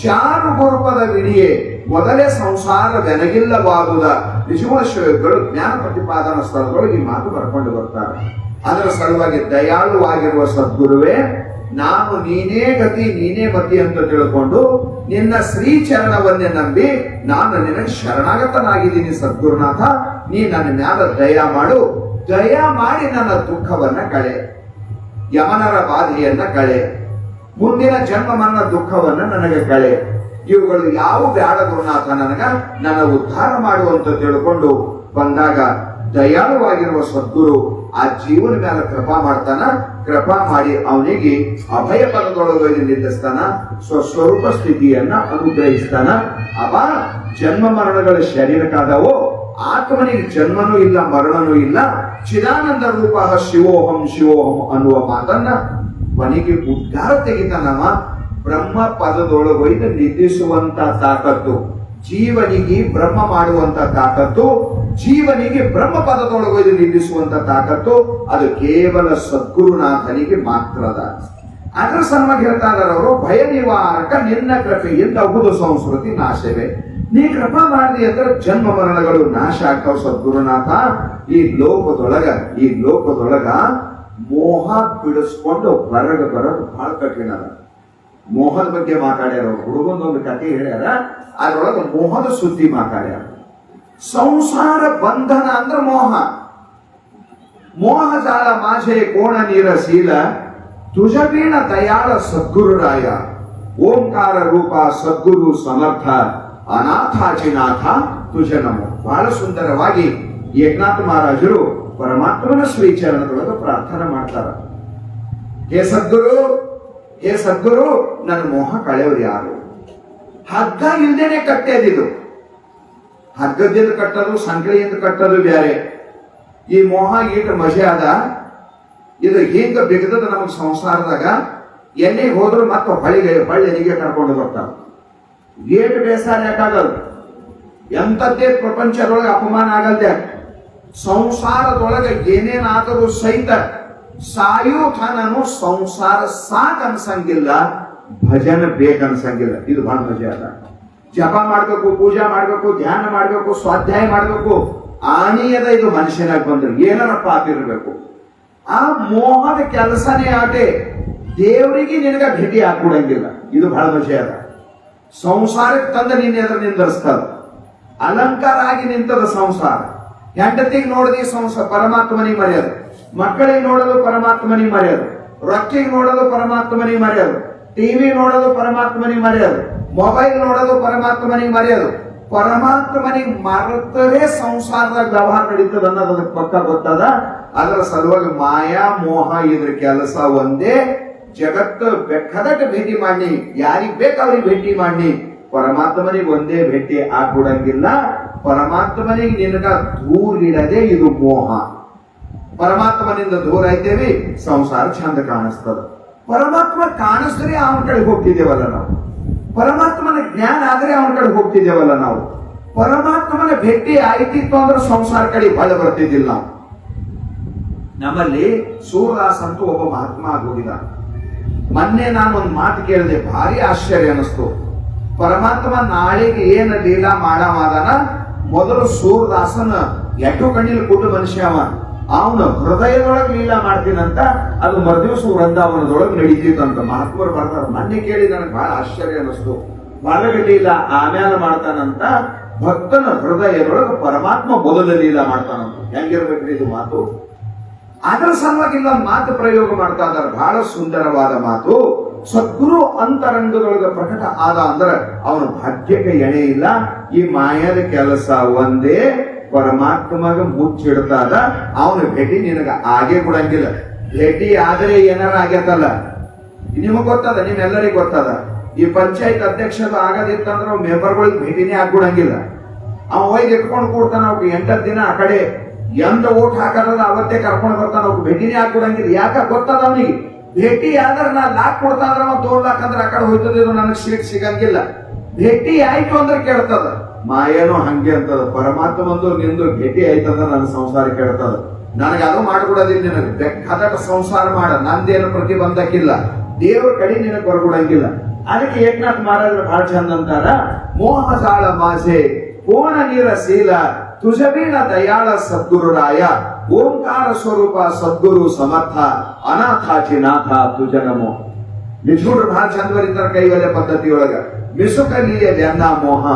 ಚಾರು ಗುರುಪದ ವಿಡಿಯೇ ಮೊದಲೇ ಸಂಸಾರ ಬೆನಗಿಲ್ಲವಾದುದ. ನಿಜವಶಗಳು ಜ್ಞಾನ ಪ್ರತಿಪಾದನಾ ಸ್ಥಳದೊಳಗೆ ಈ ಮಾತು ಬರ್ಕೊಂಡು ಬರ್ತಾರೆ. ಅದರ ಸಲುವಾಗಿ ದಯಾಳುವಾಗಿರುವ ಸದ್ಗುರುವೇ ನಾನು ನೀನೇ ಗತಿ ನೀನೇ ಮತಿ ಅಂತ ತಿಳ್ಕೊಂಡು ನಿನ್ನ ಶ್ರೀಚರಣವನ್ನೇ ನಂಬಿ ನಾನು ನಿನಗೆ ಶರಣಾಗತನಾಗಿದ್ದೀನಿ ಸದ್ಗುರುನಾಥ. ನೀ ನನ್ನ ಮ್ಯಾಲ ದಯ ಮಾಡು, ದಯ ಮಾಡಿ ನನ್ನ ದುಃಖವನ್ನ ಕಳೆ, ಯಮನರ ಬಾಧೆಯನ್ನ ಕಳೆ, ಮುಂದಿನ ಜನ್ಮ ಮರಣ ದುಃಖವನ್ನ ನನಗೆ ಕಳೆ. ಇವುಗಳು ಯಾವ ಬ್ಯಾಡ ಗುರುನಾಥ, ನನ್ನ ಉದ್ಧಾರ ಮಾಡುವಂತ ತಿಳ್ಕೊಂಡು ಬಂದಾಗ ದಯಾಳುವಾಗಿರುವ ಸದ್ಗುರು ಆ ಜೀವನ ಮೇಲೆ ಕೃಪಾ ಮಾಡ್ತಾನ. ಕೃಪಾ ಮಾಡಿ ಅವನಿಗೆ ಅಭಯ ಪದದೊಳಗೆ ನಿಲ್ಲಿಸ್ತಾನ, ಸ್ವಸ್ವರೂಪ ಸ್ಥಿತಿಯನ್ನ ಅನುಗ್ರಹಿಸ್ತಾನ. ಅವ ಜನ್ಮ ಮರಣಗಳ ಶರೀರಕ್ಕಾದವೋ, ಆತ್ಮನಿಗೆ ಜನ್ಮನೂ ಇಲ್ಲ ಮರಣನೂ ಇಲ್ಲ. ಚಿದಾನಂದ ರೂಪ ಶಿವೋಹಂ ಶಿವೋಹಂ ಅನ್ನುವ ಮಾತನ್ನ ಕೊನೆಗೆ ಉದ್ಗಾರ ತೆಗಿತಾನವ. ಬ್ರಹ್ಮ ಪದದೊಳಗೊಯ್ದು ನಿಲ್ಲಿಸುವಂತ ತಾಕತ್ತು ಜೀವನಿಗೆ, ಬ್ರಹ್ಮ ಮಾಡುವಂತ ತಾಕತ್ತು ಜೀವನಿಗೆ, ಬ್ರಹ್ಮ ಪದದೊಳಗೊಯ್ದು ನಿಲ್ಲಿಸುವಂತ ತಾಕತ್ತು ಅದು ಕೇವಲ ಸದ್ಗುರುನಾಥನಿಗೆ ಮಾತ್ರದ. ಅದರ ಸಲುವಾಗಿ ಹೇಳ್ತಾ ಇದ್ದಾರೆ ಅವರು, ಭಯ ನಿವಾರಕ ನಿನ್ನ ಕೃಪೆಯಿಂದ ಅಹುದು ಸಂಸ್ಕೃತಿ ನಾಶವೇ. ನೀ ಕೃಪಾ ಮಾಡಿದೆ ಅಂದ್ರೆ ಜನ್ಮ ಮರಣಗಳು ನಾಶ ಆಗ್ತಾವ ಸದ್ಗುರುನಾಥ. ಈ ಲೋಕದೊಳಗ ಮೋಹ ಬಿಡಿಸ್ಕೊಂಡು ಹೊರಗೆ ಬರೋದು ಬಹಳ ಕಠಿಣ ಅದ. ಮೋಹದ ಬಗ್ಗೆ ಮಾತಾಡ್ಯಾರ, ಹುಡುಗಂದೊಂದು ಕಥೆ ಹೇಳ್ಯಾರ, ಅದ್ರೊಳಗೆ ಮೋಹದ ಸುದ್ದಿ ಮಾತಾಡ್ಯಾರ. ಸಂಸಾರ ಬಂಧನ ಅಂದ್ರೆ ಮೋಹ. ಮೋಹ ಜಾಲ ಮಾಶೆ ಕೋಣ ನೀರ ಶೀಲ ತುಜಬೀಣ ದಯಾಳ ಸದ್ಗುರುರಾಯ. ಓಂಕಾರ ರೂಪ ಸದ್ಗುರು ಸಮರ್ಥ ಅನಾಥಾಚಿನಾಥ ತುಜ ನಮೋ. ಬಹಳ ಸುಂದರವಾಗಿ ಏಕನಾಥ ಮಹಾರಾಜರು ಪರಮಾತ್ಮನ ಶ್ರೀಚರಣದೊಳಗೆ ಪ್ರಾರ್ಥನೆ ಮಾಡ್ತಾರ. ಹೇ ಸದ್ಗುರು ನನ್ನ ಮೋಹ ಕಳೆಯವ್ರು ಯಾರು? ಹಗ್ಗ ಇಲ್ದೇನೆ ಕಟ್ಟೇದಿದು. ಹಗ್ಗದಿಂದ ಕಟ್ಟೋದು ಸಂಕಳಿಯಿಂದ ಕಟ್ಟೋದು ಬೇರೆ. ಈ ಮೋಹ ಈಟ ಮಜೆ ಅದ. ಇದು ಹಿಂಗ ಬಿಗದದ ನಮಗ್ ಸಂಸಾರದಾಗ ಎಲ್ಲಿಗೆ ಹೋದ್ರು ಮತ್ತೆ ಹೊಳ್ಳಿಗೆ ಕರ್ಕೊಂಡು ಬರ್ತಾವ. ಏಟು ಬೇಸಾರ ಯಾಕಾಗಲ್ಲ, ಎಂಥದ್ದೇ ಪ್ರಪಂಚದೊಳಗೆ ಅಪಮಾನ ಆಗಲ್ದೆ. ಸಂಸಾರದೊಳಗೆ ಏನೇನಾದರೂ ಸಹಿತ ಸಾಯೋ ಥಾನನು ಸಂಸಾರ ಸಾಕ್ ಅನ್ಸಂಗಿಲ್ಲ, ಭಜನ ಬೇಕನ್ಸಂಗಿಲ್ಲ. ಇದು ಬಹಳ ಮಜೆ ಅದ. ಜಪ ಮಾಡ್ಬೇಕು, ಪೂಜಾ ಮಾಡ್ಬೇಕು, ಧ್ಯಾನ ಮಾಡ್ಬೇಕು, ಸ್ವಾಧ್ಯಾಯ ಮಾಡ್ಬೇಕು, ಆನಿಯದ ಇದು ಮನುಷ್ಯನಾಗ ಬಂದ್ರೆ ಏನಾರ ಪಾಪಿರ್ಬೇಕು. ಆ ಮೋಹದ ಕೆಲಸನೇ ಆಟೆ. ದೇವರಿಗೆ ನಿನಗ ಭೇಟಿ ಹಾಕೊಡಂಗಿಲ್ಲ. ಇದು ಬಹಳ ಮಜೆ ಅದ. ಸಂಸಾರಕ್ಕೆ ತಂದ ನಿನ್ನ ಎದುರು ನಿಂದರ್ಸ್ತದ. ಅಲಂಕಾರ ಆಗಿ ನಿಂತದ ಸಂಸಾರ. ಹೆಂಡತಿಗೆ ನೋಡಿದ ಸಂಸಾರ ಪರಮಾತ್ಮನಿಗೆ ಮರ್ಯಾದೆ, ಮಕ್ಕಳಿಗೆ ನೋಡೋದು ಪರಮಾತ್ಮನಿಗೆ ಮರ್ಯಾದೆ, ರೊಕ್ಕಿಗೆ ನೋಡೋದು ಪರಮಾತ್ಮನಿಗೆ ಮರ್ಯಾದೆ, ಟಿವಿ ನೋಡೋದು ಪರಮಾತ್ಮನಿಗೆ ಮರ್ಯಾದೆ, ಮೊಬೈಲ್ ನೋಡೋದು ಪರಮಾತ್ಮನಿಗೆ ಮರ್ಯಾದೆ. ಪರಮಾತ್ಮನಿಗೆ ಮರೆತರೆ ಸಂಸಾರದಾಗ ವ್ಯವಹಾರ ನಡೀತದ ಅನ್ನೋದು ಅದಕ್ಕೆ ಪಕ್ಕ ಗೊತ್ತದ. ಅದರ ಸಲುವಾಗಿ ಮಾಯಾ ಮೋಹ ಇದ್ರ ಕೆಲಸ ಒಂದೇ. ಜಗತ್ತು ಬೇಕಾದಟ್ಟು ಭೇಟಿ ಮಾಡಿ, ಯಾರಿಗ್ ಬೇಕು ಅವ್ರಿಗೆ ಭೇಟಿ ಮಾಡಿ, ಪರಮಾತ್ಮನಿಗೆ ಒಂದೇ ಭೇಟಿ ಆಗ್ಬಿಡಂಗಿಲ್ಲ. ಪರಮಾತ್ಮನಿಗೆ ನಿನಗ ದೂರ ಇಡದೆ ಇದು ಮೋಹ. ಪರಮಾತ್ಮನಿಂದ ದೂರ ಐತೇವಿ, ಸಂಸಾರ ಚಂದ ಕಾಣಿಸ್ತದ. ಪರಮಾತ್ಮ ಕಾಣಿಸಿದ್ರೆ ಅವನ ಕಡೆ ಹೋಗ್ತಿದ್ದೇವಲ್ಲ ನಾವು. ಪರಮಾತ್ಮನ ಜ್ಞಾನ ಆದ್ರೆ ಅವನ ಕಡೆ ಹೋಗ್ತಿದ್ದೇವಲ್ಲ ನಾವು. ಪರಮಾತ್ಮನ ಭೇಟಿ ಆಯ್ತಿತ್ತು ಅಂದ್ರೆ ಸಂಸಾರ ಕಡೆ ಬಳ ಬರ್ತಿದ್ದಿಲ್ಲ ನಾವು. ನಮ್ಮಲ್ಲಿ ಸೂರದಾಸ್ ಅಂತೂ ಒಬ್ಬ ಮಹಾತ್ಮ ಆಗೋಗಿದ. ಮೊನ್ನೆ ನಾನು ಒಂದು ಮಾತು ಕೇಳಿದೆ, ಭಾರಿ ಆಶ್ಚರ್ಯ ಅನಿಸ್ತು. ಪರಮಾತ್ಮ ನಾಳೆಗೆ ಏನ ಲೀಲಾ ಮಾಡವಾದನ, ಮೊದಲು ಸೂರದಾಸನ ಎಟ್ಟು ಕಣ್ಣಿನ ಕೂಟ ಮನುಷ್ಯ ಅವನ ಹೃದಯದೊಳಗೆ ಲೀಲಾ ಮಾಡ್ತೀನಂತ. ಅದು ಮರುದಿವಸ ವೃಂದಾವನದೊಳಗೆ ನಡೀತಿತ್ತಂತ. ಮಹಾತ್ಮರು ಬರ್ತಾರ. ಮೊನ್ನೆ ಕೇಳಿ ನನಗೆ ಬಹಳ ಆಶ್ಚರ್ಯ ಅನಿಸ್ತು. ಹೊರಗೆ ಲೀಲಾ ಆಮ್ಯಾಲ ಮಾಡ್ತಾನಂತ, ಭಕ್ತನ ಹೃದಯದೊಳಗೆ ಪರಮಾತ್ಮ ಮೊದಲ ಲೀಲಾ ಮಾಡ್ತಾನಂತ. ಹೆಂಗಿರ್ಬೇಕ್ರಿ ಇದು ಮಾತು? ಅದರ ಸಲುವಾಗಿ ಇಲ್ಲೊಂದು ಮಾತು ಪ್ರಯೋಗ ಮಾಡ್ತಾ ಇದ್ದಾರೆ, ಬಹಳ ಸುಂದರವಾದ ಮಾತು. ಸದ್ಗುರು ಅಂತರಂಗದೊಳಗೆ ಪ್ರಕಟ ಆದ ಅಂದ್ರೆ ಅವನ ಭಾಗ್ಯಕ್ಕೆ ಎಣೆ ಇಲ್ಲ. ಈ ಮಾಯದ ಕೆಲಸ ಒಂದೇ, ಪರಮಾತ್ಮಗ ಮುಚ್ಚಿಡ್ತಾದ. ಅವನ ಭೇಟಿ ನಿನಗ ಆಗೇ ಕೊಡಂಗಿಲ್ಲ. ಭೇಟಿ ಆದ್ರೆ ಏನಾರ ಆಗ್ಯತಲ್ಲ, ನಿಮಗ್ ಗೊತ್ತದ, ನಿಮ್ಮೆಲ್ಲರಿಗೂ ಗೊತ್ತದ. ಈ ಪಂಚಾಯತ್ ಅಧ್ಯಕ್ಷದ ಆಗದಿತ್ತಂದ್ರೆ ಮೆಂಬರ್ಗಳಿಗೆ ಭೇಟಿನೇ ಆಗ್ಬಿಡಂಗಿಲ್ಲ. ಅವ ಹೋಗಿ ಇಟ್ಕೊಂಡು ಕೂಡ್ತಾನ. ಅವ್ರಿಗೆ 8 ದಿನ ಆ ಕಡೆ ಎಂತ ಓಟ್ ಹಾಕಲ್ಲ ಅವತ್ತೇ ಕರ್ಕೊಂಡು ಬರ್ತಾನ. ಅವ್ರು ಭೇಟಿನೇ ಹಾಕೊಡಂಗಿಲ್ಲ. ಯಾಕ ಗೊತ್ತದ ಅವನಿಗೆ, ಭೇಟಿ ಆದ್ರೆ ನಾ ಲಾಕ್ ಕೊಡ್ತಾಂದ್ರ ಅವ 2 ಲಾಕ್ ಅಂದ್ರೆ ಆ ಕಡೆ ಹೋಯ್ತದ, ಇದು ನನಗೆ ಸೀಟ್ ಸಿಗಂಗಿಲ್ಲ. ಭೇಟಿ ಆಯ್ತು ಅಂದ್ರೆ ಕೇಳ್ತದ. ಮಾಯನೂ ಹಂಗೆ ಅಂತದ. ಪರಮಾತ್ಮ ಒಂದು ನಿಂದು ಭೇಟಿ ಆಯ್ತಂದ್ರೆ ನನ್ನ ಸಂಸಾರ ಕೇಳ್ತದ. ನನಗೆ ಅದು ಮಾಡ್ಕೊಡೋದಿಲ್ಲ. ನಿನಗೆ ಬೇಕಾದಟ ಸಂಸಾರ ಮಾಡ, ನಂದೇನು ಪ್ರತಿಬಂಧಕ್ಕಿಲ್ಲ. ದೇವ್ರ ಕಡೆ ನಿನಗೆ ಬರ್ಕೊಡಂಗಿಲ್ಲ. ಅದಕ್ಕೆ ಏಕನಾಥ್ ಮಹಾರಾಜರು ಬಹಳ ಚಂದ ಅಂತಾರ, ಮೋಹ ಜಾಳ ಮಾಸೆ ಕೋಣ ನೀರ ಶೀಲ ತುಜಬೀಣ ದಯಾಳ ಸದ್ಗುರುರಾಯ. ಓಂಕಾರ ಸ್ವರೂಪ ಸದ್ಗುರು ಸಮರ್ಥ ಅನಾಥಾಚಿನಾಥ ತುಜ ನಮೋ. ನಿಜೂಡ್ರು ಬಹಳ ಚಂದ ಬರೀತಾರೆ ಕೈವಲ್ಯ ಪದ್ಧತಿಯೊಳಗ. ಮಿಸುಕಲಿಯ ವ್ಯನ್ನ ಮೋಹ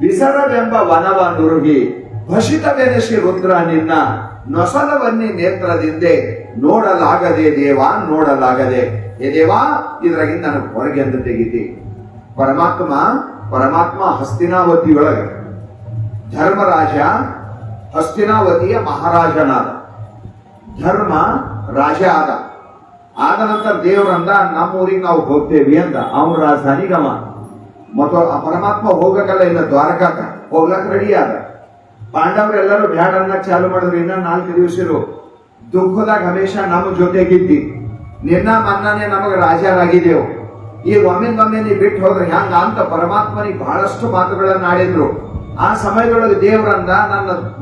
ವಿಸರವೆಂಬ ವನವ ನುರುಗಿ ಭಷಿತವೆನಿಸಿ ರುದ್ರ ನಿನ್ನ ನೊಸಲವನ್ನಿ ನೇತ್ರದಿಂದೆ ನೋಡಲಾಗದೆ ದೇವ ನೋಡಲಾಗದೆ. ಏ ದೇವಾ ಇದ್ರಾಗಿಂದ ನನಗೆ ಹೊರಗೆ ಅಂತ ತೆಗಿತಿ. ಪರಮಾತ್ಮ ಹಸ್ತಿನಾವತಿಯೊಳಗ ಧರ್ಮರಾಜ ಹಸ್ತಿನಾವತಿಯ ಮಹಾರಾಜನಾದ. ಧರ್ಮ ರಾಜ ಆದ ನಂತರ ದೇವರಂದ ನಮ್ಮೂರಿಗೆ ನಾವು ಹೋಗ್ತೇವಿ ಅಂದ. ಅವನ ರಾಜಧಾನಿಗವ ಮತ್ತು ಪರಮಾತ್ಮ ಹೋಗಕ್ಕಲ್ಲ ಇನ್ನ ದ್ವಾರಕಾಕ ಹೋಗ್ಲಕ್ ರೆಡಿ ಆದ. ಪಾಂಡವರೆಲ್ಲರೂ ಬ್ಯಾಡ ಅನ್ನಕ್ ಚಾಲು ಮಾಡಿದ್ರು. ಇನ್ನ 4 ದಿವಸ ಇರು, ದುಃಖದಾಗ ಹಮೇಶ ನಮ್ಮ ಜೊತೆಗಿದ್ದಿ, ನಿನ್ನ ಮನ್ನನೆ ನಮಗ ರಾಜರಾಗಿದ್ದೇವು, ಈಗ ಒಮ್ಮೆ ನೀ ಬಿಟ್ಟು ಹೋದ್ರೆ ಹ್ಯಾಂಗ ಅಂತ ಪರಮಾತ್ಮನಿಗೆ ಬಹಳಷ್ಟು ಮಾತುಗಳನ್ನ ಆಡಿದ್ರು. ಆ ಸಮಯದೊಳಗೆ ದೇವರಂದ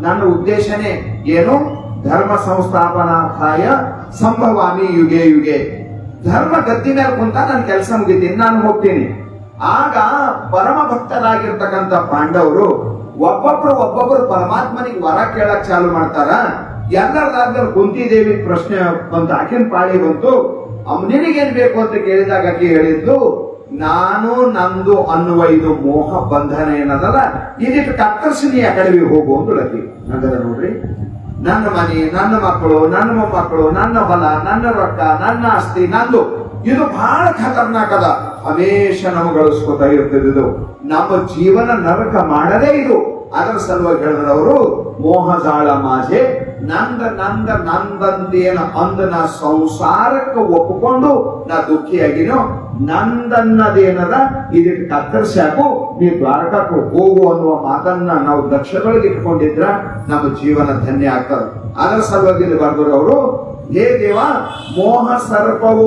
ನನ್ನ ಉದ್ದೇಶನೇ ಏನು, ಧರ್ಮ ಸಂಸ್ಥಾಪನಾರ್ಥಾಯ ಸಂಭವಾಮಿ ಯುಗೆ ಯುಗೆ. ಧರ್ಮ ಗದ್ದಿ ಮೇಲೆ ಕುಂತ ನನ್ನ ಕೆಲಸ ಮುಗಿತೀನಿ, ನಾನು ಹೋಗ್ತೀನಿ. ಆಗ ಪರಮ ಭಕ್ತರಾಗಿರ್ತಕ್ಕಂಥ ಪಾಂಡವರು ಒಬ್ಬೊಬ್ರು ಪರಮಾತ್ಮನಿಗೆ ವರ ಕೇಳಕ್ ಚಾಲು ಮಾಡ್ತಾರ. ಎಲ್ಲರದಾದ್ಮೇಲೆ ಕುಂತಿದೇವಿ ಪ್ರಶ್ನೆ ಬಂತು, ಆಕಿನ ಪಾಳಿ ಬಂತು. ನಿನಗೇನ್ ಬೇಕು ಅಂತ ಕೇಳಿದಾಗ ಆಕೆ ಹೇಳಿದ್ದು, ನಾನು ನಂದು ಅನ್ನುವ ಇದು ಮೋಹ ಬಂಧನ ಏನದಲ್ಲ ಇದಿಟ್ಟು ಕತ್ತರಿಸಿ ನೀ ಆ ಕಡೆಗೆ ಹೋಗು ಅಂದಳಕಿ. ಹಂಗದ ನೋಡ್ರಿ, ನನ್ನ ಮನೆ, ನನ್ನ ಮಕ್ಕಳು, ನನ್ನ ಮೊಮ್ಮಕ್ಕಳು, ನನ್ನ ಹೊಲ, ನನ್ನ ರೊಕ್ಕ, ನನ್ನ ಆಸ್ತಿ ನಂದು, ಇದು ಬಹಳ ಖತರ್ನಾಕ್ ಅದ. ಹಮೇಶ ನಮಗೆ ಗಳಿಸ್ಕೊತಾ ಇರ್ತದೆ. ನಮ್ಮ ಜೀವನ ನರಕ ಮಾಡದೇ ಇದು. ಅದರ ಸಲುವಾಗಿ ಹೇಳಿದವರು ಮೋಹಜಾಳ ಮಾಜೆ ನಂದಂದೇನ ಅಂದ ನಾ ಸಂಸಾರಕ್ಕೆ ಒಪ್ಪಿಕೊಂಡು ನಾ ದುಃಖಿಯಾಗಿನೋ, ನಂದನ್ನದೇನದ ಇದಕ್ಕೆ ಕತ್ತರಿಸಾಕು, ನೀ ದ್ವಾರಕಕ್ಕೆ ಹೋಗು ಅನ್ನುವ ಮಾತನ್ನ ನಾವು ಲಕ್ಷ್ಯದೊಳಗೆ ಇಟ್ಕೊಂಡಿದ್ರ ನಮ್ಮ ಜೀವನ ಧನ್ಯ ಆಗ್ತದೆ. ಅದರ ಸಲುವಾಗಿ ಬರೆದರು ಅವರು, ಹೇ ದೇವ, ಮೋಹ ಸರ್ಪವು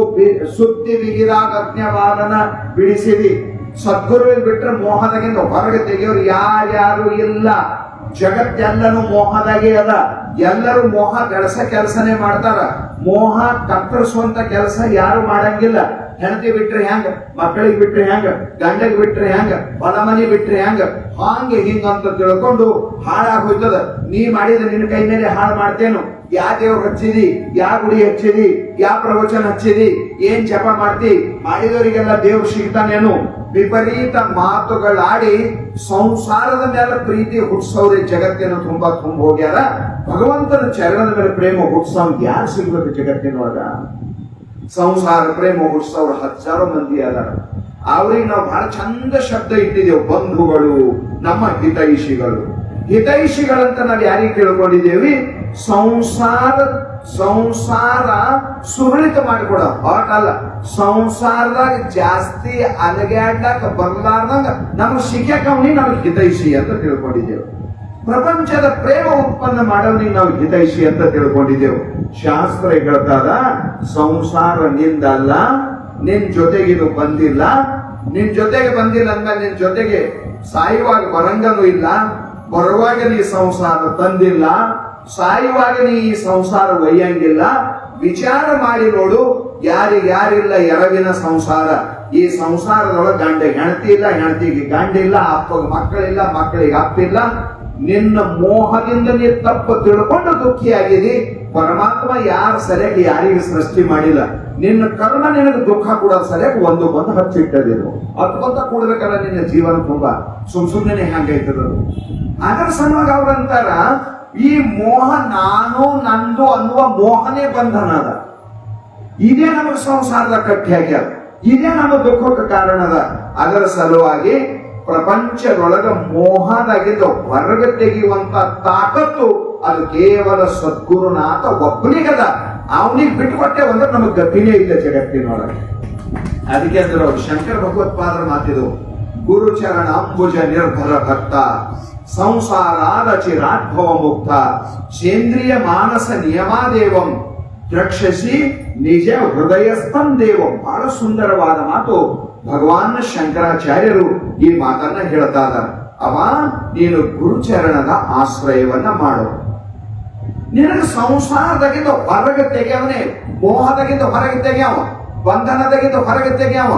ಸುತ್ತಿ ಬಿಗಿದಾಗ ಅಜ್ಞವಾದನ ಬಿಡಿಸಿದಿ. ಸದ್ಗುರುವಿಗೆ ಬಿಟ್ರೆ ಮೋಹದಾಗಿಂದ ಹೊರಗೆ ತೆಗೆಯೋರು ಯಾರ್ಯಾರು ಇಲ್ಲ. ಜಗತ್ತೆಲ್ಲನೂ ಮೋಹದಾಗೆ ಅದ. ಎಲ್ಲರೂ ಮೋಹ ಬೆಳೆಸ ಕೆಲಸನೇ ಮಾಡ್ತಾರ. ಮೋಹ ಕತ್ತರಿಸುವಂತ ಕೆಲಸ ಯಾರು ಮಾಡಂಗಿಲ್ಲ. ಹೆಂಡತಿ ಬಿಟ್ರೆ ಹೆಂಗ, ಮಕ್ಕಳಿಗೆ ಬಿಟ್ರೆ ಹೆಂಗ, ಗಂಡಗೆ ಬಿಟ್ರೆ ಹೆಂಗ, ಹೊಲ ಮನೆ ಬಿಟ್ರೆ ಹೆಂಗ, ಹಿಂಗಂತ ತಿಳ್ಕೊಂಡು ಹಾಳಾಗೋಯ್ತದ. ನೀ ಮಾಡಿದ ನಿನ್ನ ಕೈ ಮೇಲೆ ಹಾಳು ಮಾಡ್ತೇನು. ಯಾ ದೇವ್ರು ಹಚ್ಚಿದಿ, ಯಾ ಗುಡಿ ಹಚ್ಚಿದಿ, ಯಾ ಪ್ರವಚನ ಹಚ್ಚಿದಿ, ಏನ್ ಜಪ ಮಾಡ್ತಿ, ಮಾಡಿದವರಿಗೆಲ್ಲ ದೇವ್ರು ಸಿಗ್ತಾನೇನು. ವಿಪರೀತ ಮಾತುಗಳಾಡಿ ಸಂಸಾರದ ಮೇಲೆ ಪ್ರೀತಿ ಹುಟ್ಟಿಸೋರೆ ಜಗತ್ತಿನ ತುಂಬ ಹೋಗ್ಯಾರ. ಭಗವಂತನ ಚರಣದ ಮೇಲೆ ಪ್ರೇಮ ಹುಟ್ಟಿಸೋನ್ ಯಾರು ಸಿಗ್ಬೇಕು ಜಗತ್ತಿನೊಳಗ? ಸಂಸಾರ ಪ್ರೇಮ ಹುಟ್ಟಿಸೋರು 1000 ಮಂದಿ ಅದಾರ. ಅವ್ರಿಗೆ ನಾವು ಬಹಳ ಚಂದ ಶಬ್ದ ಇಟ್ಟಿದ್ದೇವೆ, ಬಂಧುಗಳು, ನಮ್ಮ ಹಿತೈಷಿಗಳು. ಹಿತೈಷಿಗಳಂತ ನಾವು ಯಾರಿಗೆ ಕೇಳ್ಕೊಂಡಿದ್ದೇವೆ? ಸಂಸಾರ ಸುರಳಿತ ಮಾಡಿಕೊಡ ಹೊರಟಲ್ಲ. ಸಂಸಾರದಾಗ ಜಾಸ್ತಿ ಅಲಗ್ಯಾಡ್ಲಕ್ ಬರ್ಲಾರ್ದಂಗ ನಮ್ಗೆ ಶಿಕ್ಷಕವನಿ ನಮ್ಗೆ ಹಿತೈಷಿ ಅಂತ ತಿಳ್ಕೊಂಡಿದ್ದೇವೆ. ಪ್ರಪಂಚದ ಪ್ರೇಮ ಉತ್ಪನ್ನ ಮಾಡೋನಿಗೆ ನಾವು ಹಿತೈಷಿ ಅಂತ ತಿಳ್ಕೊಂಡಿದ್ದೇವೆ. ಶಾಸ್ತ್ರ ಹೇಳ್ತಾರ, ಸಂಸಾರ ನಿಂದಲ್ಲ, ನಿನ್ ಜೊತೆಗಿದು ಬಂದಿಲ್ಲ. ನಿನ್ ಜೊತೆಗೆ ಬಂದಿಲ್ಲ ಅಂದ ನಿನ್ ಜೊತೆಗೆ ಸಾಯುವಾಗ ಬರಂಗನೂ ಇಲ್ಲ, ಬರುವಾಗ ನೀ ಸಂಸಾರ ತಂದಿಲ್ಲ, ಸಾಯುವಾಗ ನೀ ಈ ಸಂಸಾರ ಒಯ್ಯಂಗಿಲ್ಲ. ವಿಚಾರ ಮಾಡಿ ನೋಡು, ಯಾರಿಲ್ಲ ಎರವಿನ ಸಂಸಾರ. ಈ ಸಂಸಾರದೊಳಗೆ ಗಂಡ ಹೆಂಡತಿ ಇಲ್ಲ, ಹೆಂಡತಿಗೆ ಗಂಡಿಲ್ಲ, ಅಪ್ಪಗೆ ಮಕ್ಕಳಿಲ್ಲ, ಮಕ್ಕಳಿಗೆ ಅಪ್ಪಿಲ್ಲ. ನಿನ್ನ ಮೋಹದಿಂದ ನೀ ತಪ್ಪು ತಿಳ್ಕೊಂಡು ದುಃಖಿಯಾಗಿದಿ. ಪರಮಾತ್ಮ ಯಾರ ಸರಿಯಾಗಿ ಯಾರಿಗೆ ಸೃಷ್ಟಿ ಮಾಡಿಲ್ಲ. ನಿನ್ನ ಕರ್ಮ ನಿನಗೆ ದುಃಖ ಕೊಡೋದು ಸರಿಯಾಗಿ ಒಂದಕ್ಕೊಂದು ಹಚ್ಚಿಟ್ಟದೇನು. ಅದಕ್ಕೊಂತ ಕೂಡಬೇಕಲ್ಲ ನಿನ್ನ ಜೀವನ ತುಂಬಾ ಸುಮ್ನೆ ಹೆಂಗೈತದದು. ಅದರ ಸಲುವಾಗಿ ಅವ್ರಂತಾರ, ಈ ಮೋಹ ನಾನು ನಂದು ಅನ್ನುವ ಮೋಹನೇ ಬಂಧನ ಅದ. ಇದೇ ನಮಗೆ ಸಂಸಾರದ ಕಟ್ಟಿ ಆಗ್ಯಾದ, ಇದೇ ನಮ್ಮ ದುಃಖಕ್ಕೆ ಕಾರಣ ಅದ. ಅದರ ಸಲುವಾಗಿ ಪ್ರಪಂಚದೊಳಗ ಮೋಹದಾಗಿದ್ದ ಹೊರಗೆ ತೆಗೆಯುವಂತ ತಾಕತ್ತು ಅದು ಕೇವಲ ಸದ್ಗುರುನಾಥ ಒಬ್ಬನಿಗದ. ಅವನಿಗೆ ಬಿಟ್ಟುಕೊಟ್ಟೆ ಅಂದ್ರೆ ನಮಗ್ ಗತಿನೇ ಇಲ್ಲ ಜಗತ್ತಿನೊಳಗೆ. ಅದಕ್ಕೆ ಅಂದ್ರೆ ಅವ್ರು ಶಂಕರ ಭಗವತ್ಪಾದರ ಮಾತಿದು, ಗುರು ಚರಣ ಅಂಬುಜ ನಿರ್ಭರ ಭಕ್ತ ಸಂಸಾರಾದ ಚಿರಾದ್ಭವ ಮುಕ್ತ ಸೇಂದ್ರಿಯ ಮಾನಸ ನಿಯಮಾದೇವಂ ರಕ್ಷಸಿ ನಿಜ ಹೃದಯಸ್ಥಂ ದೇವಂ. ಬಹಳ ಸುಂದರವಾದ ಮಾತು. ಭಗವಾನ್ ಶಂಕರಾಚಾರ್ಯರು ಈ ಮಾತನ್ನ ಹೇಳ್ತಾ ಇದ್ದಾರೆ. ಅವ ನೀನು ಗುರುಚರಣದ ಆಶ್ರಯವನ್ನ ಮಾಡು. ನಿನಗೆ ಸಂಸಾರದಾಗಿಂದ ಹೊರಗೆ ತೆಗೆಯವನೇ, ಮೋಹದಾಗಿಂದ ಹೊರಗೆ ತೆಗೆಯವ, ಬಂಧನದಾಗಿಂದ ಹೊರಗೆ ತೆಗೆಯವ.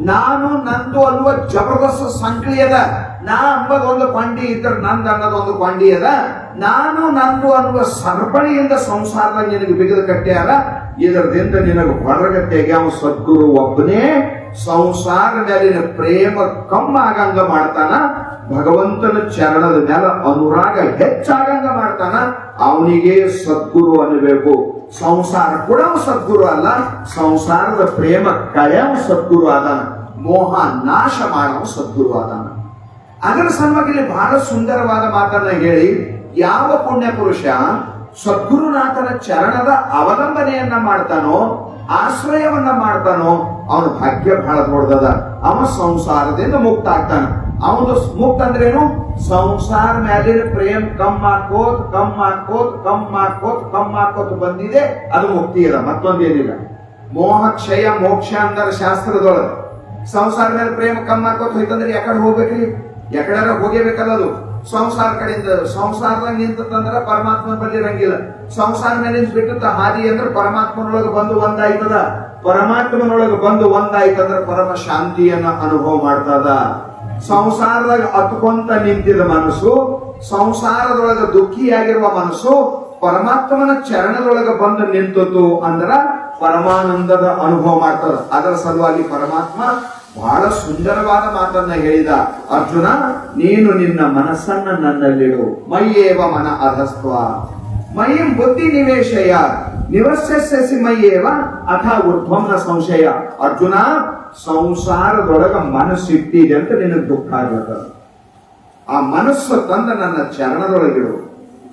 ನಾನು ನಂದು ಅನ್ನುವ ಜಬರ್ದಸ್ತ್ ಸಂಕಳಿ ಅದ. ನಾ ಅಂಬದೊಂದು ಕೊಂಡಿ ಇದ್ರ ನಂದು ಅನ್ನೋದೊಂದು ಕೊಂಡಿ ಅದ. ನಾನು ನಂದು ಅನ್ನುವ ಸರಪಳಿಯಿಂದ ಸಂಸಾರದ ನಿನಗೆ ಬಿಗಿದು ಕಟ್ಟ್ಯಾರ. ಇದರದಿಂದ ನಿನಗೆ ಹೊರಗೆ ತೆಗೆಯವ ಸದ್ಗುರು ಒಬ್ಬನೇ. ಸಂಸಾರ ಮೇಲಿನ ಪ್ರೇಮ ಕಮ್ಮಾಗಂಗ ಮಾಡ್ತಾನ. ಭಗವಂತನ ಚರಣದ ಮೇಲೆ ಅನುರಾಗ ಹೆಚ್ಚಾಗಂಗ ಮಾಡ್ತಾನ. ಅವನಿಗೆ ಸದ್ಗುರು ಅನ್ನಬೇಕು. ಸಂಸಾರ ಕೂಡ ಸದ್ಗುರು ಅಲ್ಲ, ಸಂಸಾರದ ಪ್ರೇಮ ಕಳೆಯವ ಸದ್ಗುರು ಆದಾನ. ಮೋಹ ನಾಶ ಮಾಡವ ಸದ್ಗುರು ಆದಾನ. ಅದರ ಸಲುವಾಗಿ ಇಲ್ಲಿ ಬಹಳ ಸುಂದರವಾದ ಮಾತನ್ನ ಹೇಳಿ, ಯಾವ ಪುಣ್ಯ ಪುರುಷ ಸದ್ಗುರುನಾಥನ ಚರಣದ ಅವಲಂಬನೆಯನ್ನ ಮಾಡ್ತಾನೋ, ಆಶ್ರಯವನ್ನ ಮಾಡ್ತಾನೋ, ಅವನ ಭಾಗ್ಯ ಬಹಳ ದೊಡ್ಡದ. ಅವ ಸಂಸಾರದಿಂದ ಮುಕ್ತ ಆಗ್ತಾನ. ಅವನು ಮುಕ್ತ ಅಂದ್ರೇನು? ಸಂಸಾರ ಮೇಲಿನ ಪ್ರೇಮ್ ಕಮ್ಮಾಕೋತ್ ಬಂದಿದೆ, ಅದು ಮುಕ್ತಿ ಅದ, ಮತ್ತೊಂದೇನಿಲ್ಲ. ಮೋಹ ಕ್ಷಯ ಮೋಕ್ಷ ಅಂದರ ಶಾಸ್ತ್ರದೊಳಗೆ ಸಂಸಾರ ಮೇಲೆ ಪ್ರೇಮ ಕಮ್ಮಾಕೋತ್ ಹೋಯ್ತಂದ್ರೆ ಯಾಕಡೆ ಹೋಗ್ಬೇಕ್ರಿ? ಎಕಡಾರ ಹೋಗಬೇಕಲ್ಲ. ಅದು ಸಂಸಾರ ಕಡೆಯಿಂದ ಸಂಸಾರದಾಗ ನಿಂತಂದ್ರ ಪರಮಾತ್ಮನ ಬಳಿ ಇರಂಗಿಲ್ಲ. ಸಂಸಾರ ಮೇಲೆ ಬಿಟ್ಟು ಹಾದಿ ಅಂದ್ರೆ ಪರಮಾತ್ಮನೊಳಗೆ ಬಂದು ಒಂದಾಯ್ತದ. ಪರಮಾತ್ಮನೊಳಗೆ ಬಂದು ಒಂದಾಯ್ತಂದ್ರೆ ಪರಮ ಶಾಂತಿಯನ್ನ ಅನುಭವ ಮಾಡ್ತದ. ಸಂಸಾರದಾಗ ಹತ್ಕೊಂತ ನಿಂತಿದ ಮನಸ್ಸು, ಸಂಸಾರದೊಳಗೆ ದುಃಖಿಯಾಗಿರುವ ಮನಸ್ಸು ಪರಮಾತ್ಮನ ಚರಣದೊಳಗೆ ಬಂದು ನಿಂತು ಅಂದ್ರ ಪರಮಾನಂದದ ಅನುಭವ ಮಾಡ್ತದ. ಅದರ ಸಲುವಾಗಿ ಪರಮಾತ್ಮ ಬಹಳ ಸುಂದರವಾದ ಮಾತನ್ನ ಹೇಳಿದ. ಅರ್ಜುನ, ನೀನು ನಿನ್ನ ಮನಸ್ಸನ್ನ ನನ್ನಲ್ಲಿಡು. ಮೈಯೇವ ಮನ ಅಧಸ್ತ್ವ ಮೈಯಂ ಬುದ್ಧಿ ನಿವೇಶಯ ನಿವಸ್ಯಸಿ ಮೈಯೇವ ಅಥ ಊರ್ಧ್ವಂನ ಸಂಶಯ. ಅರ್ಜುನ, ಸಂಸಾರದೊಳಗ ಮನಸ್ಸಿಟ್ಟಿದೆ ಅಂತ ನಿನಗೆ ದುಃಖ ಆಗತ್ತ. ಆ ಮನಸ್ಸು ತಂದ ನನ್ನ ಚರಣದೊಳಗಿಡು.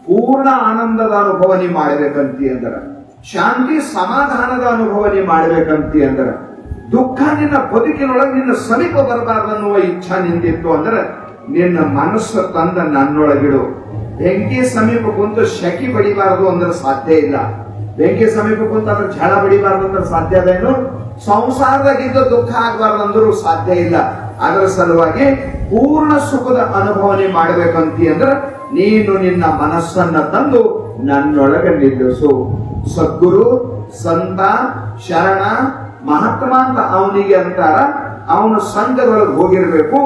ಪೂರ್ಣ ಆನಂದದ ಅನುಭವ ನೀ ಮಾಡಬೇಕಂತಿ ಅಂದ್ರ, ಶಾಂತಿ ಸಮಾಧಾನದ ಅನುಭವ ನೀ ಮಾಡಬೇಕಂತಿ ಅಂದ್ರ, ದುಃಖ ನಿನ್ನ ಬದುಕಿನೊಳಗೆ ನಿನ್ನ ಸಮೀಪ ಬರಬಾರ್ದನ್ನುವ ಇಚ್ಛಾ ನಿಂತಿತ್ತು ಅಂದ್ರೆ ನಿನ್ನ ಮನಸ್ಸು ತಂದ ನನ್ನೊಳಗಿಡು. ಬೆಂಕಿ ಸಮೀಪ ಕುಂತು ಶಕಿ ಬಡಿಬಾರದು ಅಂದ್ರೆ ಸಾಧ್ಯ ಇಲ್ಲ. ಬೆಂಕಿ ಸಮೀಪ ಕುಂತು ಅದ್ರ ಝಳ ಬಡಿಬಾರ್ದು ಅಂದ್ರೆ ಸಾಧ್ಯ ಅದೇನು? ಸಂಸಾರದಾಗಿದ್ದ ದುಃಖ ಆಗಬಾರ್ದಂದ್ರೂ ಸಾಧ್ಯ ಇಲ್ಲ. ಅದರ ಸಲುವಾಗಿ ಪೂರ್ಣ ಸುಖದ ಅನುಭವನೆ ಮಾಡಬೇಕಂತಿ ಅಂದ್ರೆ ನೀನು ನಿನ್ನ ಮನಸ್ಸನ್ನ ತಂದು ನನ್ನೊಳಗೆ ನಿಲ್ಲಿಸು. ಸದ್ಗುರು, ಸಂತ, ಶರಣ, ಮಹಾತ್ಮ ಅಂತ ಅವನಿಗೆ ಅಂತಾರ. ಅವನ ಸಂಘದೊಳಗೆ ಹೋಗಿರ್ಬೇಕು,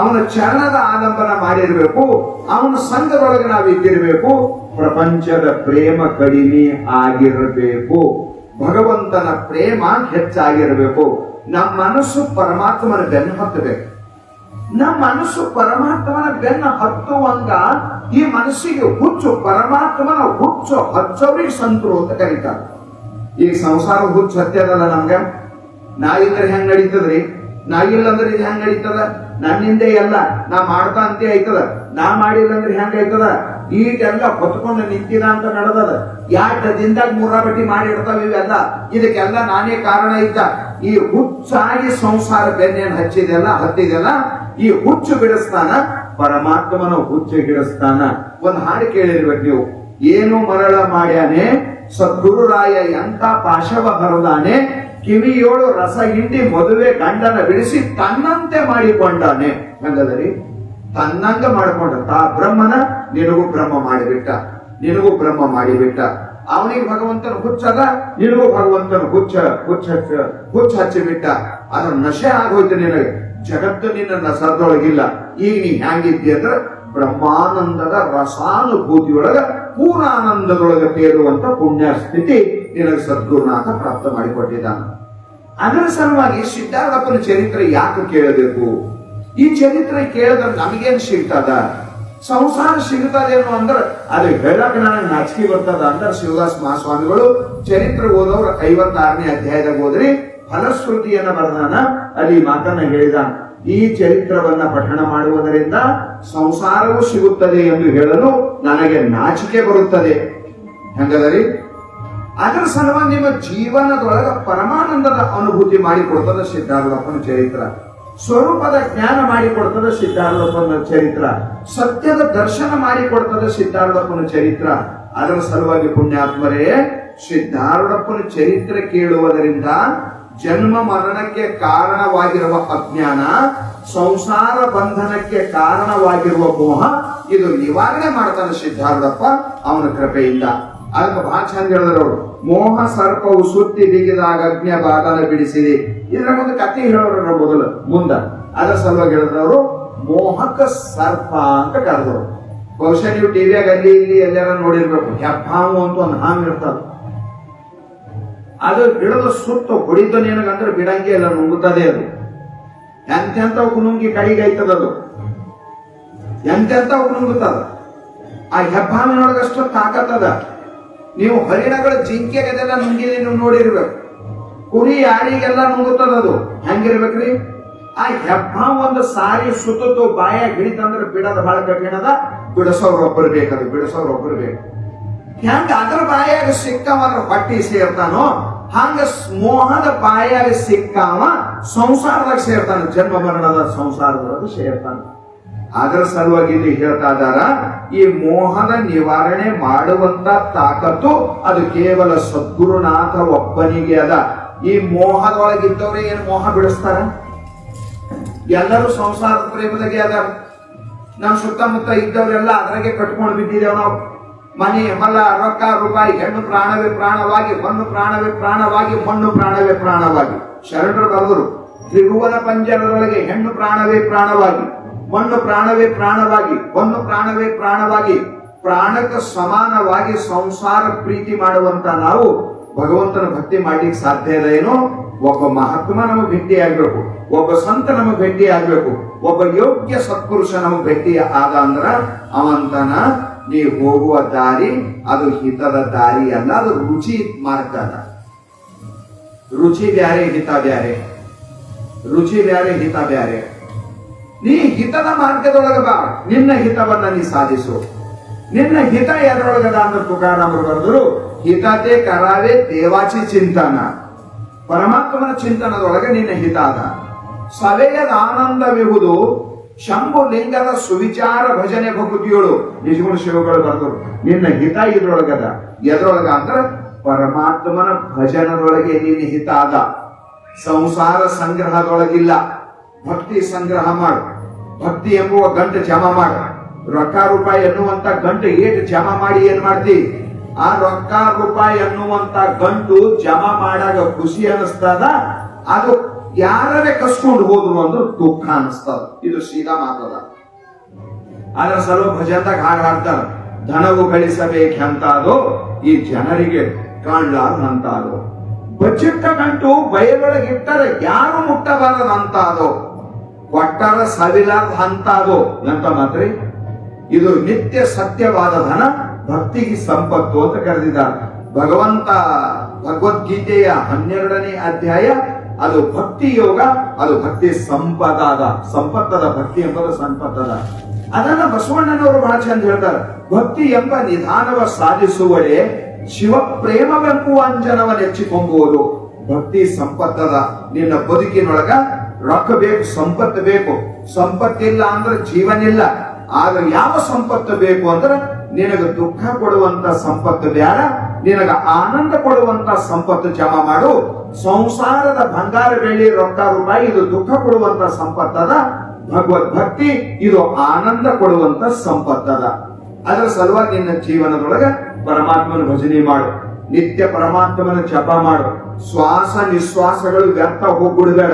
ಅವನ ಚರಣದ ಆಲಂಬನ ಮಾಡಿರ್ಬೇಕು, ಅವನ ಸಂಘದೊಳಗೆ ನಾವು ಇದ್ದಿರ್ಬೇಕು. ಪ್ರಪಂಚದ ಪ್ರೇಮ ಕಡಿಮೆ ಆಗಿರಬೇಕು, ಭಗವಂತನ ಪ್ರೇಮ ಹೆಚ್ಚಾಗಿರಬೇಕು. ನಮ್ಮ ಮನಸ್ಸು ಪರಮಾತ್ಮನ ಬೆನ್ನು ಹತ್ತಬೇಕು. ನಮ್ಮ ಮನಸ್ಸು ಪರಮಾತ್ಮನ ಬೆನ್ನು ಹತ್ತುವಂಗ ಈ ಮನಸ್ಸಿಗೆ ಹುಚ್ಚು, ಪರಮಾತ್ಮನ ಹುಚ್ಚು ಹಚ್ಚೋರಿಗೆ ಸಂತರು ಅಂತ ಕರೀತಾರೆ. ಈಗ ಸಂಸಾರ ಹುಚ್ಚು ಹತ್ಯದಲ್ಲ ನಮ್ಗ. ನಾ ಇದ್ರೆ ಹೆಂಗ್ ನಡೀತದ್ರಿ? ನಾ ಇಲ್ಲ ಅಂದ್ರೆ ಇದು ಹೆಂಗ್ ನಡೀತದ? ನನ್ನಿಂದೆ ಎಲ್ಲ ನಾ ಮಾಡ್ತಾ ಅಂತೆ ಐತದ. ನಾ ಮಾಡಿಲ್ಲ ಅಂದ್ರೆ ಹೆಂಗ ಐತದ? ಈಟೆಲ್ಲ ಹೊತ್ಕೊಂಡು ನಿಂತಿನ ಅಂತ ನಡೆದದ. ಯಾಕೆ ದಿಂದಾಗ ಮೂರ ಬಟ್ಟಿ ಮಾಡಿ ಇಡ್ತಾವ ಇವೆಲ್ಲ. ಇದಕ್ಕೆಲ್ಲ ನಾನೇ ಕಾರಣ ಇದ್ದ. ಈ ಹುಚ್ಚಾಗಿ ಸಂಸಾರ ಬೆನ್ನೇನು ಹತ್ತಿದೆಲ್ಲ ಈ ಹುಚ್ಚು ಬಿಡಿಸ್ತಾನ, ಪರಮಾತ್ಮನ ಹುಚ್ಚು ಹಿಡಿಸ್ತಾನ. ಒಂದ್ ಹಾಡು ಕೇಳಿರ್ಬೇಕು ನೀವು. ಏನು ಮರಳ ಮಾಡ್ಯಾನೆ ಸದ್ಗುರುರಾಯ ಎಂತ ಪಾಶವ ಹರದಾನೆ, ಕಿವಿಯೋಳು ರಸ ಹಿಂಡಿ ಮದುವೆ ಗಂಡನ ಬಿಡಿಸಿ ತನ್ನಂತೆ ಮಾಡಿಕೊಂಡಾನೆ. ಹಂಗದರಿ, ತನ್ನಂಗ ಮಾಡಿಕೊಂಡ. ತಾ ಬ್ರಹ್ಮನ ನಿನಗೂ ಬ್ರಹ್ಮ ಮಾಡಿಬಿಟ್ಟ. ಅವನಿಗೆ ಭಗವಂತನ ಹುಚ್ಚದ, ನಿನಗೂ ಭಗವಂತನ ಹುಚ್ಚ ಹಚ್ಚಿಬಿಟ್ಟ. ಅದ್ರ ನಶೆ ಆಗೋಯ್ತು ನಿನಗೆ. ಜಗತ್ತು ನಿನ್ನ ನಸರದೊಳಗಿಲ್ಲ. ಈಗ ನೀ ಹ್ಯಾಂಗಿದ್ದಿ ಅಂದ್ರೆ ಬ್ರಹ್ಮಾನಂದದ ರಸಾನುಭೂತಿಯೊಳಗ ಪೂರ್ಣಾನಂದದೊಳಗೆ ತೇರುವಂತ ಪುಣ್ಯ ಸ್ಥಿತಿ ನಿನಗೆ ಸದ್ಗುರುನಾಥ ಪ್ರಾಪ್ತ ಮಾಡಿಕೊಟ್ಟಿದ್ದಾನೆ. ಅದರ ಸಲುವಾಗಿ ಸಿದ್ಧಾರ್ಥಪ್ಪನ ಚರಿತ್ರೆ ಯಾಕೆ ಕೇಳಬೇಕು? ಈ ಚರಿತ್ರೆ ಕೇಳಿದ್ರೆ ನಮಗೇನು ಸಿಗ್ತದ? ಸಂಸಾರ ಸಿಗ್ತದೇನು ಅಂದ್ರೆ ಅದು ಹೇಳಕ್ ನನಗೆ ನಾಚಿಕೆ ಬರ್ತದ ಅಂದ್ರೆ ಶಿವದಾಸ್ ಮಹಾಸ್ವಾಮಿಗಳು ಚರಿತ್ರೆ ಓದೋರು 56ನೇ ಅಧ್ಯಾಯದಾಗ ಹೋದ್ರಿ ಫಲಶ್ರುತಿಯನ್ನ ಬರೆದಾನ. ಅಲ್ಲಿ ಮಾತನ್ನ ಹೇಳಿದ, ಈ ಚರಿತ್ರವನ್ನ ಪಠಣ ಮಾಡುವುದರಿಂದ ಸಂಸಾರವೂ ಸಿಗುತ್ತದೆ ಎಂದು ಹೇಳಲು ನನಗೆ ನಾಚಿಕೆ ಬರುತ್ತದೆ. ಹೆಂಗದರಿ? ಅದರ ಸಲುವಾಗಿ ನಿಮ್ಮ ಜೀವನದೊಳಗ ಪರಮಾನಂದದ ಅನುಭೂತಿ ಮಾಡಿಕೊಡ್ತದ ಸಿದ್ಧಾರೂಢಪ್ಪನ ಚರಿತ್ರ. ಸ್ವರೂಪದ ಜ್ಞಾನ ಮಾಡಿಕೊಡ್ತದ ಸಿದ್ಧಾರೂಢಪ್ಪನ ಚರಿತ್ರ. ಸತ್ಯದ ದರ್ಶನ ಮಾಡಿಕೊಡ್ತದ ಸಿದ್ಧಾರೂಢಪ್ಪನ ಚರಿತ್ರ. ಅದರ ಸಲುವಾಗಿ ಪುಣ್ಯಾತ್ಮರೇ, ಸಿದ್ಧಾರೂಢಪ್ಪನ ಚರಿತ್ರೆ ಕೇಳುವುದರಿಂದ ಜನ್ಮ ಮರಣಕ್ಕೆ ಕಾರಣವಾಗಿರುವ ಅಜ್ಞಾನ, ಸಂಸಾರ ಬಂಧನಕ್ಕೆ ಕಾರಣವಾಗಿರುವ ಮೋಹ, ಇದು ನಿವಾರಣೆ ಮಾಡ್ತಾನೆ ಸಿದ್ಧಾರೂಢಪ್ಪ ಅವನ ಕೃಪೆಯಿಂದ. ಅದಕ್ಕೆ ಬಹಳ ಚಂದ ಹೇಳಿದ್ರು ಅವರು. ಮೋಹ ಸರ್ಪವು ಸುತ್ತಿ ಬಿಗಿದಾಗ ಅಗ್ನಿಯ ಬಾಧನ ಬಿಡಿಸಿದೆ. ಇದ್ರ ಒಂದು ಕಥೆ ಹೇಳೋರು ಮೊದಲು ಮುಂದ. ಅದರ ಸಲುವಾಗಿ ಹೇಳಿದ್ರು ಅವರು ಮೋಹಕ ಸರ್ಪ ಅಂತ ಕರೆದ್ರು. ಬಹುಶಃ ನೀವು ಟಿವಿಯಾಗ ಅಲ್ಲಿ ಇಲ್ಲಿ ಎಲ್ಲಾರ ನೋಡಿರ್ಬೇಕು. ಹೆಬ್ಬಾವು ಅಂತ ಒಂದು ಹಾಂಗ್ ಇರ್ತದ. ಅದು ಬಿಡದ ಸುತ್ತ ಹೊಡಿತ ನಿನಗಂದ್ರೆ ಬಿಡಂಗೆ ಎಲ್ಲ ನುಂಗುತ್ತದೆ. ಅದು ಎಂತೆಂತವಕ್ಕೆ ನುಂಗಿ ಕಡಿಗೆ ಐತದ. ಅದು ಎಂತೆಂತವಕ್ಕೆ ನುಂಗುತ್ತದ. ಆ ಹೆಬ್ಬಾವಿನೊಳಗಷ್ಟು ತಾಕತ್ತದ. ನೀವು ಹರಿಣಗಳು ಜಿಂಕೆಗೆದೆಲ್ಲ ನುಂಗಿಲಿ ನೀವು ನೋಡಿರ್ಬೇಕು. ಕುರಿ ಯಾರಿಗೆಲ್ಲ ನುಂಗುತ್ತದ. ಅದು ಹೆಂಗಿರ್ಬೇಕ್ರಿ? ಆ ಹೆಬ್ಬಾವ್ ಒಂದು ಸಾರಿ ಸುತ್ತದ್ದು ಬಾಯಾಗ ಹಿಡಿತಂದ್ರೆ ಬಿಡದ ಬಹಳ ಕಠಿಣದ. ಬಿಡಿಸೋರೊಬ್ಬರು ಬೇಕದು, ಬಿಡಿಸೋರೊಬ್ಬರು ಬೇಕು. ಹೆಂಗ ಅದ್ರ ಬಾಯಾಗ ಸಿಕ್ಕವ ಅದ್ರ ಹೊಟ್ಟಿ ಸೇರ್ತಾನೋ ಹಂಗ ಮೋಹದ ಬಾಯಾಗ ಸಿಕ್ಕವ ಸಂಸಾರದಾಗ ಸೇರ್ತಾನ. ಜನ್ಮ ಮರಣದ ಸಂಸಾರದೊಳಗೆ ಸೇರ್ತಾನ. ಅದರ ಸಲುವಾಗಿ ಇಲ್ಲಿ ಹೇಳ್ತಾ ಇದಾರ, ಈ ಮೋಹದ ನಿವಾರಣೆ ಮಾಡುವಂತ ತಾಕತ್ತು ಅದು ಕೇವಲ ಸದ್ಗುರುನಾಥ ಒಬ್ಬನಿಗೆ ಅದ. ಈ ಮೋಹದೊಳಗಿದ್ದವ್ರೆ ಏನ್ ಮೋಹ ಬಿಡಿಸ್ತಾರ? ಎಲ್ಲರೂ ಸಂಸಾರದ ಪ್ರೇಮದಾಗೆ ಅದ. ನಮ್ ಸುತ್ತಮುತ್ತ ಇದ್ದವರೆಲ್ಲ ಅದ್ರಾಗೆ ಕಟ್ಕೊಂಡು ಬಿದ್ದಿದ್ದೇವ್ ನಾವು. ಮನೆ ಹೊಲ ರೊಕ್ಕ ರೂಪಾಯಿ, ಹೆಣ್ಣು ಪ್ರಾಣವೇ ಪ್ರಾಣವಾಗಿ, ಹೊನ್ನು ಪ್ರಾಣವೇ ಪ್ರಾಣವಾಗಿ, ಮಣ್ಣು ಪ್ರಾಣವೇ ಪ್ರಾಣವಾಗಿ. ಶರಣರು ಬರೆದರು, ತ್ರಿಭುವನ ಪಂಜರದೊಳಗೆ ಹೆಣ್ಣು ಪ್ರಾಣವೇ ಪ್ರಾಣವಾಗಿ, ಮಣ್ಣು ಪ್ರಾಣವೇ ಪ್ರಾಣವಾಗಿ, ಹೊನ್ನು ಪ್ರಾಣವೇ ಪ್ರಾಣವಾಗಿ. ಪ್ರಾಣಕ್ಕೆ ಸಮಾನವಾಗಿ ಸಂಸಾರ ಪ್ರೀತಿ ಮಾಡುವಂತ ನಾವು ಭಗವಂತನ ಭಕ್ತಿ ಮಾಡ್ಲಿಕ್ಕೆ ಸಾಧ್ಯ ಇದೆ ಏನೋ? ಒಬ್ಬ ಮಹಾತ್ಮ ನಮಗೆ ಭೇಟಿ ಆಗ್ಬೇಕು, ಒಬ್ಬ ಸಂತ ನಮಗೆ ಭೇಟಿ ಆಗ್ಬೇಕು, ಒಬ್ಬ ಯೋಗ್ಯ ಸತ್ಪುರುಷ ನಮಗೆ ಭೇಟಿ ಆದ ಅಂದ್ರ ಅವಂತನ ನೀ ಹೋಗುವ ದಾರಿ ಅದು ಹಿತದ ದಾರಿ ಅಲ್ಲ, ಅದು ರುಚಿ ಮಾರ್ಗ ಅದ. ರುಚಿ ಬ್ಯಾರೆ, ಹಿತ ಬ್ಯಾರೆ. ರುಚಿ ಬ್ಯಾರೆ, ಹಿತ ಬ್ಯಾರೆ. ನೀ ಹಿತದ ಮಾರ್ಗದೊಳಗ ಬಾ, ನಿನ್ನ ಹಿತವನ್ನ ನೀ ಸಾಧಿಸು. ನಿನ್ನ ಹಿತ ಎದರೊಳಗದ ಅಂದ್ರೆ ತುಕಾರಾಮರು ಬರೆದರು, ಹಿತತೆ ಕರಾವೆ ದೇವಾಚಿ ಚಿಂತನ. ಪರಮಾತ್ಮನ ಚಿಂತನದೊಳಗೆ ನಿನ್ನ ಹಿತ ಅದ. ಸವೆಯದ ಆನಂದವಿಹುದು ಶಂಭು ಲಿಂಗದ ಸುವಿಚಾರ ಭಜನೆ ಭಕ್ತಿಯೋಳು. ನಿಜಗುಣ ಶಿವಗಳು ಬರೆದರು, ನಿನ್ನ ಹಿತ ಇದ್ರೊಳಗದ. ಎದ್ರೊಳಗ ಅಂದ್ರೆ ಪರಮಾತ್ಮನ ಭಜನದೊಳಗೆ ನಿನ್ನ ಹಿತ ಅದ. ಸಂಸಾರ ಸಂಗ್ರಹದೊಳಗಿಲ್ಲ. ಭಕ್ತಿ ಸಂಗ್ರಹ ಮಾಡು. ಭಕ್ತಿ ಎಂಬುವ ಗಂಟು ಜಮಾ ಮಾಡು. ರೊಕ್ಕ ರೂಪಾಯಿ ಎನ್ನುವಂತ ಗಂಟು ಏಟು ಜಮಾ ಮಾಡಿ ಏನ್ ಮಾಡ್ತಿ? ಆ ರೊಕ್ಕ ರೂಪಾಯಿ ಎನ್ನುವಂತ ಗಂಟು ಜಮಾ ಮಾಡಾಗ ಖುಷಿ ಅನಿಸ್ತದ. ಅದು ಯಾರೇ ಕಸ್ಕೊಂಡು ಹೋದ್ರು ಅಂದ್ರೆ ದುಃಖ ಅನಿಸ್ತದ. ಇದು ಸೀದಾ ಮಾತದ. ಅದರ ಸಲುವ ಭಜನದಾಗ ಹಾಡು ಹಾಡ್ತಾರ, ಧನವು ಗಳಿಸಬೇಕೆಂತಾದೋ ಈ ಜನರಿಗೆ ಕಾಣ್ಲಾರ್ದಂತಾದೋ. ಬಚ್ಚಿಟ್ಟ ಗಂಟು ಬಯಲೊಳಗಿಟ್ಟರೆ ಯಾರು ಮುಟ್ಟಬಾರದಂತಾದೋ, ಕೊಟ್ಟರ ಸವಿಲಾರ್ದ ಅಂತಾದೋ. ಎಂತ ಮಾತ್ರಿ ಇದು? ನಿತ್ಯ ಸತ್ಯವಾದ ಧನ ಭಕ್ತಿಗೆ ಸಂಪತ್ತು ಅಂತ ಕರೆದಿದ್ದಾರೆ. ಭಗವಂತ ಭಗವದ್ಗೀತೆಯ 12ನೇ ಅಧ್ಯಾಯ ಅದು ಭಕ್ತಿ ಯೋಗ, ಅದು ಭಕ್ತಿ ಸಂಪದಾದ. ಸಂಪತ್ತದ ಭಕ್ತಿ ಎಂಬುದು ಸಂಪತ್ತದ. ಅದನ್ನ ಬಸವಣ್ಣನವರು ಬಹಳ ಚಂದ ಹೇಳ್ತಾರೆ. ಭಕ್ತಿ ಎಂಬ ನಿಧಾನವ ಸಾಧಿಸುವಡೆ ಶಿವ ಪ್ರೇಮವೆಂಬುವ ಅಂಜನವ ನೆಚ್ಚಿಕೊಂಬುವುದು. ಭಕ್ತಿ ಸಂಪತ್ತದ. ನಿನ್ನ ಬದುಕಿನೊಳಗ ರೊಕ್ಕ ಬೇಕು, ಸಂಪತ್ತು ಬೇಕು. ಸಂಪತ್ತಿಲ್ಲ ಅಂದ್ರೆ ಜೀವನಿಲ್ಲ. ಆದ್ರೆ ಯಾವ ಸಂಪತ್ತು ಬೇಕು ಅಂದ್ರೆ ನಿನಗೆ ದುಃಖ ಕೊಡುವಂತ ಸಂಪತ್ತು ಬ್ಯಾಡ, ನಿನಗ ಆನಂದ ಕೊಡುವಂತ ಸಂಪತ್ತು ಜಮಾ ಮಾಡು. ಸಂಸಾರದ ಬಂಗಾರ ಬೆಳ್ಳಿ ರೊಕ್ಕ ರೂಪಾಯಿ ಇದು ದುಃಖ ಕೊಡುವಂತ ಸಂಪತ್ತದ. ಭಗವದ್ ಭಕ್ತಿ ಇದು ಆನಂದ ಕೊಡುವಂತ ಸಂಪತ್ತದ. ಅದರ ಸಲುವಾಗಿ ನಿನ್ನ ಜೀವನದೊಳಗ ಪರಮಾತ್ಮನ ಭಜನೆ ಮಾಡು. ನಿತ್ಯ ಪರಮಾತ್ಮನ ಜಪ ಮಾಡು. ಶ್ವಾಸ ನಿಶ್ವಾಸಗಳು ವ್ಯರ್ಥ ಹೋಗ್ಬಿಡಬೇಡ.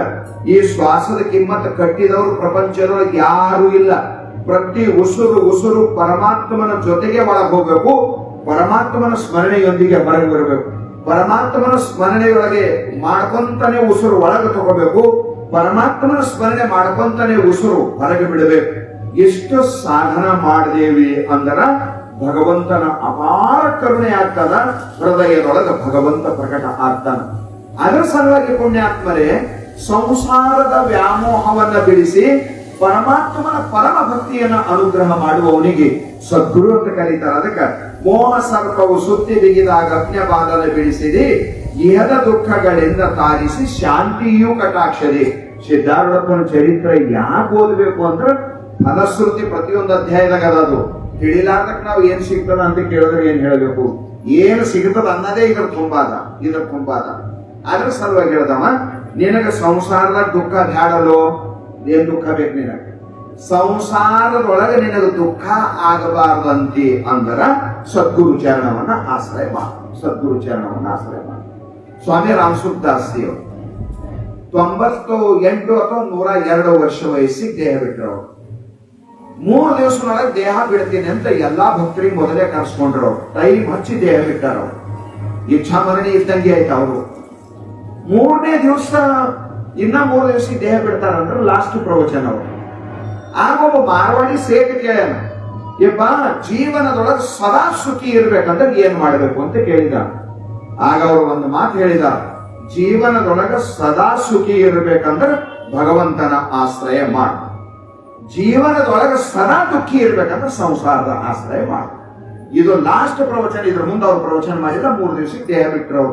ಈ ಶ್ವಾಸದ ಕಿಮ್ಮತ್ ಕಟ್ಟಿದವರು ಪ್ರಪಂಚದೊಳಗೆ ಯಾರು ಇಲ್ಲ. ಪ್ರತಿ ಉಸುರು ಪರಮಾತ್ಮನ ಜೊತೆಗೆ ಒಳಗೆ ಹೋಗ್ಬೇಕು. ಪರಮಾತ್ಮನ ಸ್ಮರಣೆಯೊಂದಿಗೆ ಹೊರಗೆ ಬರಬೇಕು. ಪರಮಾತ್ಮನ ಸ್ಮರಣೆಯೊಳಗೆ ಮಾಡ್ಕೊಂತಾನೆ ಉಸುರು ಒಳಗೆ ತಗೋಬೇಕು. ಪರಮಾತ್ಮನ ಸ್ಮರಣೆ ಮಾಡ್ಕೊಂತಾನೆ ಉಸುರು ಹೊರಗೆ ಬಿಡಬೇಕು. ಎಷ್ಟು ಸಾಧನ ಮಾಡಿದೇವಿ ಅಂದ್ರ ಭಗವಂತನ ಅಪಾರ ಕರುಣೆ ಆಗ್ತದ. ಹೃದಯದೊಳಗೆ ಭಗವಂತ ಪ್ರಕಟ ಆಗ್ತಾನ. ಅದರ ಸಲುವಾಗಿ ಪುಣ್ಯಾತ್ಮರೇ, ಸಂಸಾರದ ವ್ಯಾಮೋಹವನ್ನ ಬಿಡಿಸಿ ಪರಮಾತ್ಮನ ಪರಮ ಭಕ್ತಿಯನ್ನ ಅನುಗ್ರಹ ಮಾಡುವವನಿಗೆ ಸದ್ಗುರು ಅಂತ ಕರೀತಾರೆ. ಅದಕ್ಕೆ ಮೋಹ ಸರ್ಪವು ಸುತ್ತಿ ಬಿಗಿದಾಗ ಅಜ್ಞಾಬಾಧನ ಬಿಡಿಸಿದಿ, ಇಹದ ದುಃಖಗಳಿಂದ ತಾರಿಸಿ ಶಾಂತಿಯೂ ಕಟಾಕ್ಷದಿ. ಸಿದ್ಧಾರೂಢಪ್ಪನ ಚರಿತ್ರೆ ಯಾಕೆ ಓದಬೇಕು ಅಂದ್ರೆ ಫಲಶ್ರುತಿ ಪ್ರತಿಯೊಂದು ಅಧ್ಯಾಯದಾಗ ಅದದು. ತಿಳಿಲಾರ್ದಕ್ಕೆ ನಾವು ಏನ್ ಸಿಗ್ತದ ಅಂತ ಕೇಳಿದ್ರೆ ಏನ್ ಹೇಳಬೇಕು? ಏನು ಸಿಗ್ತದ ಅನ್ನೋದೇ ಇದ್ರ ತುಂಬಾದ. ಅದ್ರ ಸಲುವಾಗಿ ಹೇಳ್ದವ, ನಿನಗೆ ಸಂಸಾರದಾಗ ದುಃಖ ಬ್ಯಾಡಲು. ಏನ್ ದುಃಖ ಬೇಕು ನಿನಗೆ? ಸಂಸಾರದೊಳಗೆ ನಿನಗೆ ದುಃಖ ಆಗಬಾರ್ದಂತಿ ಅಂದ್ರ ಸದ್ಗುರು ಚರಣವನ್ನ ಆಶ್ರಯ ಮಾಡು. ಸದ್ಗುರು ಚರಣವನ್ನ ಆಶ್ರಯ ಮಾಡು. ಸ್ವಾಮಿ ರಾಮಸುಖದಾಸ್ ದೇವ್ 98 ಅಥವಾ 102 ವರ್ಷ ವಯಸ್ಸಿಗೆ ದೇಹ ಬಿಟ್ಟರು. 3 ದಿವಸದೊಳಗೆ ದೇಹ ಬಿಡ್ತೀನಿ ಅಂತ ಎಲ್ಲಾ ಭಕ್ತರಿಗೆ ಮೊದಲೇ ಕರ್ಸ್ಕೊಂಡ್ರು. ಟೈಮ್ ಹಚ್ಚಿ ದೇಹ ಬಿಟ್ಟಾರ. ಇಚ್ಛಾಮರಣಿ ಇದ್ದಂಗೆ ಆಯ್ತು ಅವರು. 3ನೇ ದಿವಸ ಇನ್ನ 3 ದಿವಸಕ್ಕೆ ದೇಹ ಬಿಡ್ತಾರಂದ್ರೆ ಲಾಸ್ಟ್ ಪ್ರವಚನ ಅವರು. ಆಗ ಒಬ್ಬ ಮಾರವಾಡಿ ಸೇಕ ಕೇಳ್ಯಾನ, ಯಪ್ಪ ಜೀವನದೊಳಗೆ ಸದಾ ಸುಖಿ ಇರ್ಬೇಕಂದ್ರೆ ಏನ್ ಮಾಡ್ಬೇಕು ಅಂತ ಕೇಳಿದ. ಆಗ ಅವರು ಒಂದು ಮಾತು ಹೇಳಿದ, ಜೀವನದೊಳಗೆ ಸದಾ ಸುಖಿ ಇರ್ಬೇಕಂದ್ರೆ ಭಗವಂತನ ಆಶ್ರಯ ಮಾಡು. ಜೀವನದೊಳಗೆ ಸದಾ ದುಃಖಿ ಇರ್ಬೇಕಂದ್ರೆ ಸಂಸಾರದ ಆಶ್ರಯ ಮಾಡು. ಇದು ಲಾಸ್ಟ್ ಪ್ರವಚನ. ಇದ್ರ ಮುಂದೆ ಅವ್ರು ಪ್ರವಚನ ಮಾಡಿದ 3 ದಿವಸಕ್ಕೆ ದೇಹ ಬಿಟ್ಟರು.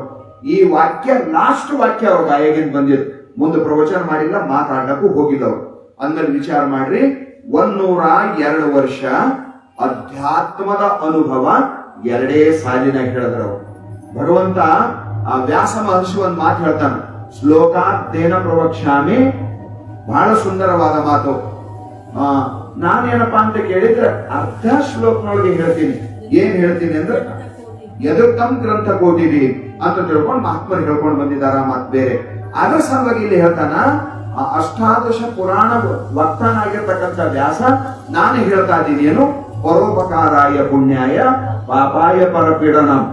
ಈ ವಾಕ್ಯ ಲಾಸ್ಟ್ ವಾಕ್ಯ ಅವ್ರ ಬಾಯಾಗಿಂದ ಬಂದಿದ್ದು. ಮುಂದೆ ಪ್ರವಚನ ಮಾಡಿಲ್ಲ, ಮಾತಾಡಕ್ಕೂ ಹೋಗಿದ್ದವ್ರು. ಅಂದಲ್ಲಿ ವಿಚಾರ ಮಾಡ್ರಿ, 102 ವರ್ಷ ಅಧ್ಯಾತ್ಮದ ಅನುಭವ 2 ಸಾಲಿನ ಹೇಳಿದ್ರು. ಭಗವಂತ ಆ ವ್ಯಾಸ ಮಹರ್ಷಿ ಒಂದು ಮಾತು ಹೇಳ್ತಾನ, ಶ್ಲೋಕಾತ್ತೇನ ಪ್ರವಕ್ಷ್ಯಾಮಿ. ಬಹಳ ಸುಂದರವಾದ ಮಾತು. ನಾನೇನಪ್ಪಾ ಅಂತ ಕೇಳಿದ್ರೆ ಅರ್ಧ ಶ್ಲೋಕನೊಳಗೆ ಹೇಳ್ತೀನಿ. ಏನ್ ಹೇಳ್ತೀನಿ ಅಂದ್ರೆ, ಯದುಕ್ತಂ ಗ್ರಂಥ ಕೋಟಿವಿ ಅಂತ ತಿಳ್ಕೊಂಡು ಮಹಾತ್ಮರು ಹೇಳ್ಕೊಂಡು ಬಂದಿದ್ದಾರ. ಮತ್ ಬೇರೆ ಅದರ ಸಲುವಾಗಿ ಇಲ್ಲಿ ಹೇಳ್ತಾನ, ಅಷ್ಟಾದಶ ಪುರಾಣ ವಕ್ತಾನಾಗಿರ್ತಕ್ಕಂಥ ವ್ಯಾಸ ನಾನು ಹೇಳ್ತಾ ಇದ್ದೀನಿ ಏನು, ಪರೋಪಕಾರಾಯ ಪುಣ್ಯಾಯ ಪಾಪಾಯ ಪರಪೀಡನಂ.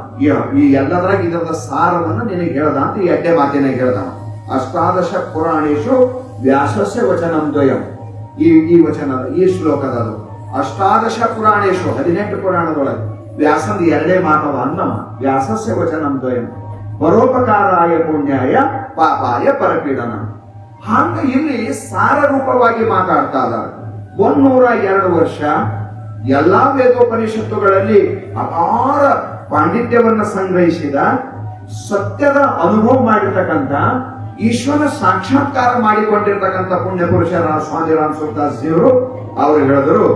ಈ ಎಲ್ಲದರಾಗ ಇದರದ ಸಾರವನ್ನ ನಿನಗೆ ಹೇಳ್ದ ಅಂತ ಈ 2 ಮಾತಿನ ಹೇಳ್ದ. ಅಷ್ಟಾದಶ ಪುರಾಣೇಶು ವ್ಯಾಸಸ್ಯ ವಚನಂ ದ್ವಯಂ. ಈ ವಚನದ ಈ ಶ್ಲೋಕದದು. ಅಷ್ಟಾದಶ ಪುರಾಣೇಶು 18 ಪುರಾಣದೊಳಗೆ ವ್ಯಾಸಂದ 2 ಮಾತವ ಅನ್ನಮ. ವ್ಯಾಸಸ್ಯ ವಚನಂ ದ್ವಯಂ ಪರೋಪಕಾರಾಯ ಪುಣ್ಯಾಯ ಪಾಪಾಯ ಪರಪೀಡನಂ. ಹಂಗ ಇಲ್ಲಿ ಸಾರ ರೂಪವಾಗಿ ಮಾತಾಡ್ತಾ ಇದ್ದಾರೆ. 102 ವರ್ಷ ಎಲ್ಲಾ ವೇದೋಪನಿಷತ್ತುಗಳಲ್ಲಿ ಅಪಾರ ಪಾಂಡಿತ್ಯವನ್ನ ಸಂಗ್ರಹಿಸಿದ, ಸತ್ಯದ ಅನುಭವ ಮಾಡಿರ್ತಕ್ಕಂಥ, ಈಶ್ವರ ಸಾಕ್ಷಾತ್ಕಾರ ಮಾಡಿಕೊಂಡಿರ್ತಕ್ಕಂಥ ಪುಣ್ಯ ಪುರುಷರ ಸ್ವಾಮಿ ರಾಮಸುಖದಾಸ್ ದೇವರು ಅವರು ಹೇಳಿದ್ರು,